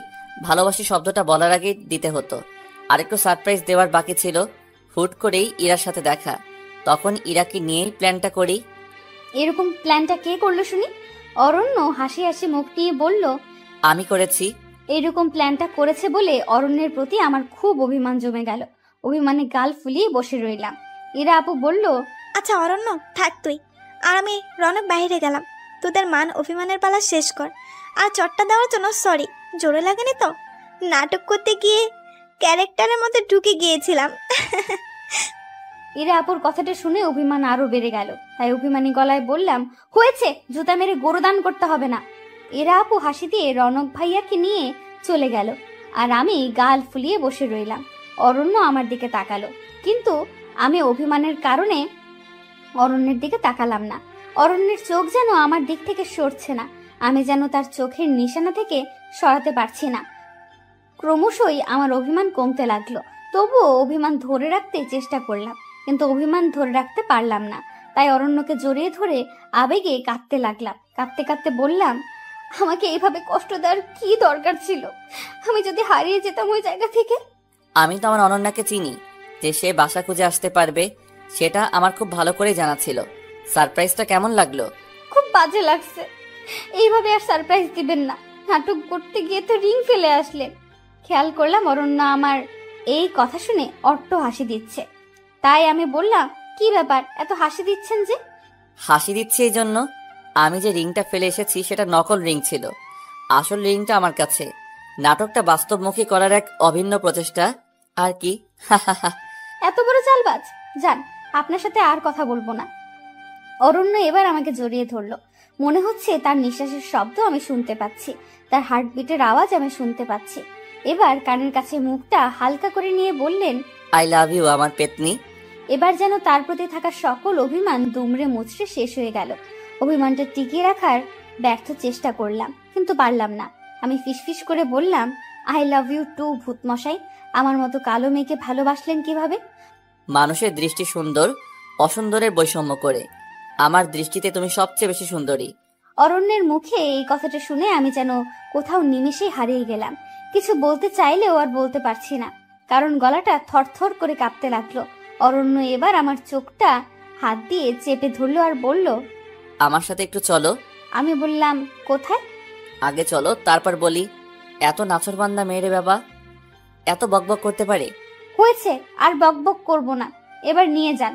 ভালোবাসি শব্দটা বলার আগে দিতে হতো। আরেকটু সারপ্রাইজ দেওয়ার বাকি ছিল। হুট করেই ইরার সাথে দেখা, তখন ইরাকে নিয়েই প্ল্যানটা করি। এরকম প্ল্যানটা কে করলো শুনি? অরণ্য হাসি হাসি মুখ নিয়ে বলল, আমি করেছি। এরকম প্ল্যানটা করেছে বলে অরণ্যের প্রতি আমার খুব অভিমান জমে গেল। অভিমানে গাল ফুলিয়ে বসে রইলাম। ইরা আপু বলল, আচ্ছা অরণ্য, থাক তুই আর আমি রনক বাইরে গেলাম। তোদের মান অভিমানের পালা শেষ কর। আর চটটা দেওয়ার জন্য সরি, জোরে লাগেনি তো? নাটক করতে গিয়ে ক্যারেক্টারের মধ্যে ঢুকে গিয়েছিলাম। ইরা আপুর কথাটা শুনে অভিমান আরো বেড়ে গেল। তাই অভিমানী গলায় বললাম, হয়েছে, জুতা মেরে গরুদান করতে হবে না। ইরা আপু হাসি দিয়ে রনক ভাইয়াকে নিয়ে চলে গেল, আর আমি গাল ফুলিয়ে বসে রইলাম। অরণ্য আমার দিকে তাকালো, কিন্তু আমি অভিমানের কারণে অরণ্যের দিকে তাকালাম না। অরণ্যের চোখ যেন আমার দিক থেকে সরছে না। আমি যেন তার চোখের নিশানা থেকে সরাতে পারছি না। ক্রমশই আমার অভিমান কমতে লাগলো। তবুও অভিমান ধরে রাখতে চেষ্টা করলাম, কিন্তু অভিমান ধরে রাখতে পারলাম না। তাই অরণ্যকে জড়িয়ে ধরে আবেগে কাঁদতে লাগলাম। কাঁদতে কাঁদতে বললাম, আমাকে এইভাবে কষ্ট দেওয়ার কি দরকার ছিল? আমি যদি হারিয়ে যেতাম ওই জায়গা থেকে। আমি তো আমার অনন্যাকে চিনি, যে সে বাসা খুঁজে আসতে পারবে সেটা আমার খুব ভালো করে জানা ছিল। সারপ্রাইজটা কেমন লাগলো? খুব বাজে লাগছে। এইভাবে আর সারপ্রাইজ দিবেন না। নাটক করতে গিয়ে তো রিং ফেলে আসলেন। খেয়াল করলাম অরণ্য আমার এই কথা শুনে অট্ট হাসি দিচ্ছে। তাই আমি বললাম, কি ব্যাপার, এত হাসি দিচ্ছেন যে? হাসি দিচ্ছে এই জন্য, আমি যে রিংটা ফেলে এসেছি সেটা নকল রিং ছিল। আসল রিংটা আমার কাছে। নাটকটা বাস্তবমুখী করার এক অভিন্ন প্রচেষ্টা আর কি। এত বড় চালবাজ! যান, আপনার সাথে আর কথা বলবো না। অরণ্য এবার আমাকে জড়িয়ে ধরলো। মনে হচ্ছে তার নিঃশ্বাসের শব্দ আমি শুনতে পাচ্ছি, তার হার্টবিটের আওয়াজ আমি শুনতে পাচ্ছি। এবার কানের কাছে মুখটা হালকা করে নিয়ে বললেন, আই লাভ ইউ আমার পেতনি। এবার যেন তার প্রতি থাকা সকল অভিমান দুমড়ে মুচড়ে শেষ হয়ে গেল। অভিমানটা টিকিয়ে রাখার ব্যর্থ চেষ্টা করলাম, কিন্তু পারলাম না। আমি ফিসফিস করে বললাম, আই লাভ ইউ টু ভূতমশাই। আমার মতো কালো মেয়েকে ভালোবাসলেন কিভাবে? মানুষের দৃষ্টি সুন্দর অসুন্দরের বৈষম্য করে। আমার দৃষ্টিতে তুমি সবচেয়ে বেশি সুন্দরী। অরণ্যের মুখে এই কথাটা শুনে আমি যেন কোথাও নিমেষেই হারিয়ে গেলাম। কিছু বলতে চাইলেও আর বলতে পারছি না, কারণ গলাটা থরথর করে কাঁপতে লাগলো। অরণ্য এবার আমার চোখটা হাত দিয়ে চেপে ধরলো আর বলল, আমার সাথে একটু চলো। আমি বললাম, কোথায়? আগে চলো, তারপর বলি। এত নাচরবান্দা মেয়েরে বাবা, এত বকবক করতে পারে? হয়েছে, আর বকবক করব না, এবার নিয়ে যান।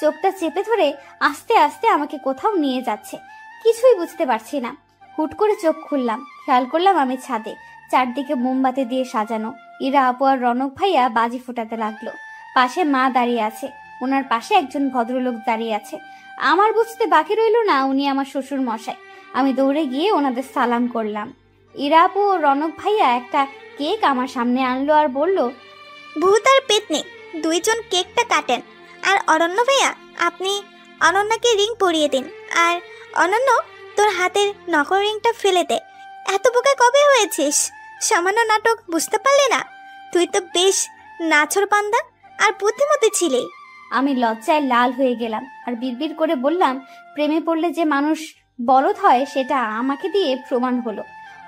চোখটা চেপে ধরে আস্তে আস্তে আমাকে কোথাও নিয়ে যাচ্ছে, কিছুই বুঝতে পারছি না। হুট করে চোখ খুললাম, খেয়াল করলাম আমি ছাদে, চারদিকে মোমবাতি দিয়ে সাজানো। ইরা আপু আর রনক ভাইয়া বাজি ফোটাতে লাগলো। পাশে মা দাঁড়িয়ে আছে, ওনার পাশে একজন ভদ্রলোক দাঁড়িয়ে আছে। আমার বুঝতে বাকি রইল না উনি আমার শ্বশুর মশাই। আমি দৌড়ে গিয়ে ওনাদের সালাম করলাম। ইরা আপু ও রনক ভাইয়া একটা কেক আমার সামনে আনলো আর বলল, ভূত আর পেতনি দুইজন কেকটা কাটেন, আর অরণ্য ভাইয়া আপনি অনন্যাকে রিং পরিয়ে দিন। আর অনন্য, তোর হাতের নকল রিংটা ফেলে দে। এত বোকা কবে হয়েছিস? সামান্য নাটক বুঝতে পারলি না? তুই তো বেশ নাছর পান্দা আর বুদ্ধিমতী ছিলি। আমি লজ্জায় লাল হয়ে গেলাম আর বিড়বিড় করে বললাম, প্রেমে পড়লে যে মানুষ বলদ হয় সেটা আমাকে দিয়ে প্রমাণ হলো।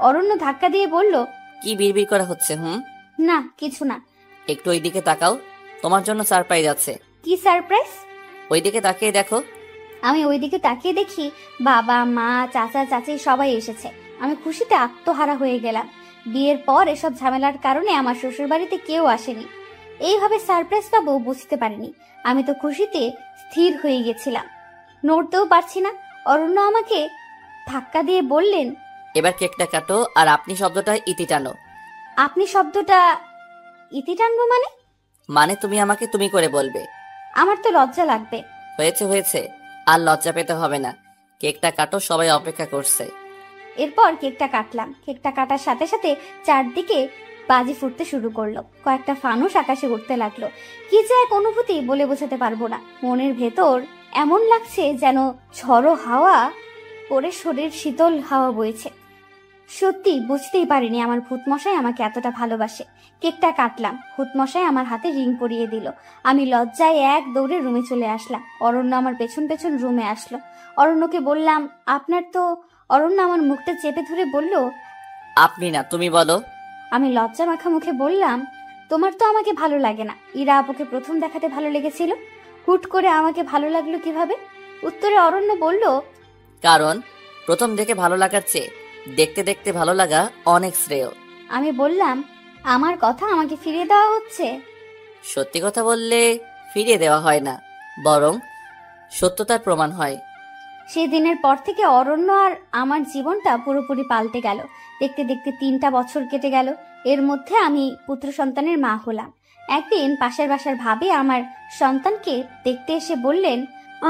অরণ্য ধাক্কা দিয়ে বলল, কি বিড়বিড় করা হচ্ছে? না, কিছু না। একটু ওইদিকে তাকাও, তোমার জন্য সারপ্রাইজ আছে। কি সারপ্রাইজ? ওইদিকে তাকিয়ে দেখো। আমি ওইদিকে তাকিয়ে দেখি বাবা, মা, চাচা, চাচি সবাই এসেছে। আমি খুশিতে আত্মহারা হয়ে গেলাম। বিয়ের পর এসব ঝামেলার কারণে আমার শ্বশুর বাড়িতে কেউ আসেনি। এইভাবে সারপ্রাইজ পাবো বুঝতে পারিনি। আমি তো খুশিতে স্থির হয়ে গেছিলাম, নড়তেও পারছি না। অরণ্য আমাকে ধাক্কা দিয়ে বললেন, এবার কেকটা কাটো আর আপনি শব্দটা ইতি টানো। আপনি শব্দটা ইতি টানবো মানে? মানে তুমি আমাকে তুমি করে বলবে। আমার তো লজ্জা লাগবে। হয়েছে হয়েছে, আর লজ্জা পেতে হবে না। কেকটা কাটো, সবাই অপেক্ষা করছে। এরপর কেকটা কাটলাম। কেকটা কাটার সাথে সাথে চারদিকে বাজি ফুটতে শুরু করলো, কয়েকটা ফানুস আকাশে উঠতে লাগলো। কি যে এক অনুভূতি বলে বোঝাতে পারবো না। মনের ভেতর এমন লাগছে যেন ঝড়ো হাওয়া পরে শরীর শীতল হাওয়া বইছে। সত্যি বুঝতেই পারিনি আমার ভূতমশাই আমাকে এতটা ভালোবাসে। কেকটা কাটলাম, ভূতমশাই আমার হাতে রিং পরিয়ে দিল। আমি লজ্জায় এক দৌড়ে রুমে চলে আসলাম। অরণ্য আমার পেছন পেছন রুমে আসলো। অরণ্যকে বললাম, আপনার তো। অরণ্য আমার মুখটা চেপে ধরে বলল, আপনি না, তুমি বলো। আমি লজ্জা মাখা মুখে বললাম, তোমার তো আমাকে ভালো লাগে না। ইরা আপুকে প্রথম দেখাতে ভালো লেগেছিল, হুট করে আমাকে ভালো লাগলো কিভাবে? উত্তরে অরণ্য বলল, কারণ প্রথম দেখে ভালো লাগার চেয়ে দেখতে দেখতে ভালো লাগা অনেক শ্রেয়। আমি বললাম, আমার কথা আমাকে ফিরিয়ে দেওয়া হচ্ছে? সত্যি কথা বললে ফিরিয়ে দেওয়া হয় না, বরং সত্যতার প্রমাণ হয়। সেই দিনের পর থেকে অরণ্য আর আমার জীবনটা পুরোপুরি পাল্টে গেল। দেখতে দেখতে 3টা বছর কেটে গেল। এর মধ্যে আমি পুত্র সন্তানের মা হলাম। একদিন পাশের বাসার ভাবি আমার সন্তানকে দেখতে এসে বললেন,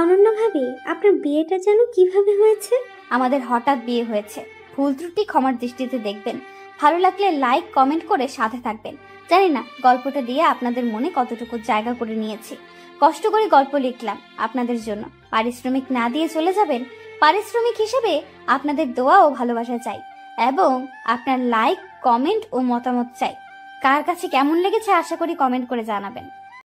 অনন্য ভাবি, আপনার বিয়েটা যেন কিভাবে হয়েছে? আমাদের হঠাৎ বিয়ে হয়েছে। ভুল ত্রুটি ক্ষমার দৃষ্টিতে দেখবেন। ভালো লাগলে লাইক কমেন্ট করে সাথে থাকবেন। জানি না গল্পটা দিয়ে আপনাদের মনে কতটুকু জায়গা করে নিয়েছি। কষ্ট করে গল্প লিখলাম আপনাদের জন্য। পারিশ্রমিক না দিয়ে চলে যাবেন। পারিশ্রমিক হিসেবে আপনাদের দোয়া ও ভালোবাসা চাই, এবং আপনার লাইক, কমেন্ট ও মতামত চাই। কার কাছে কেমন লেগেছে আশা করি কমেন্ট করে জানাবেন।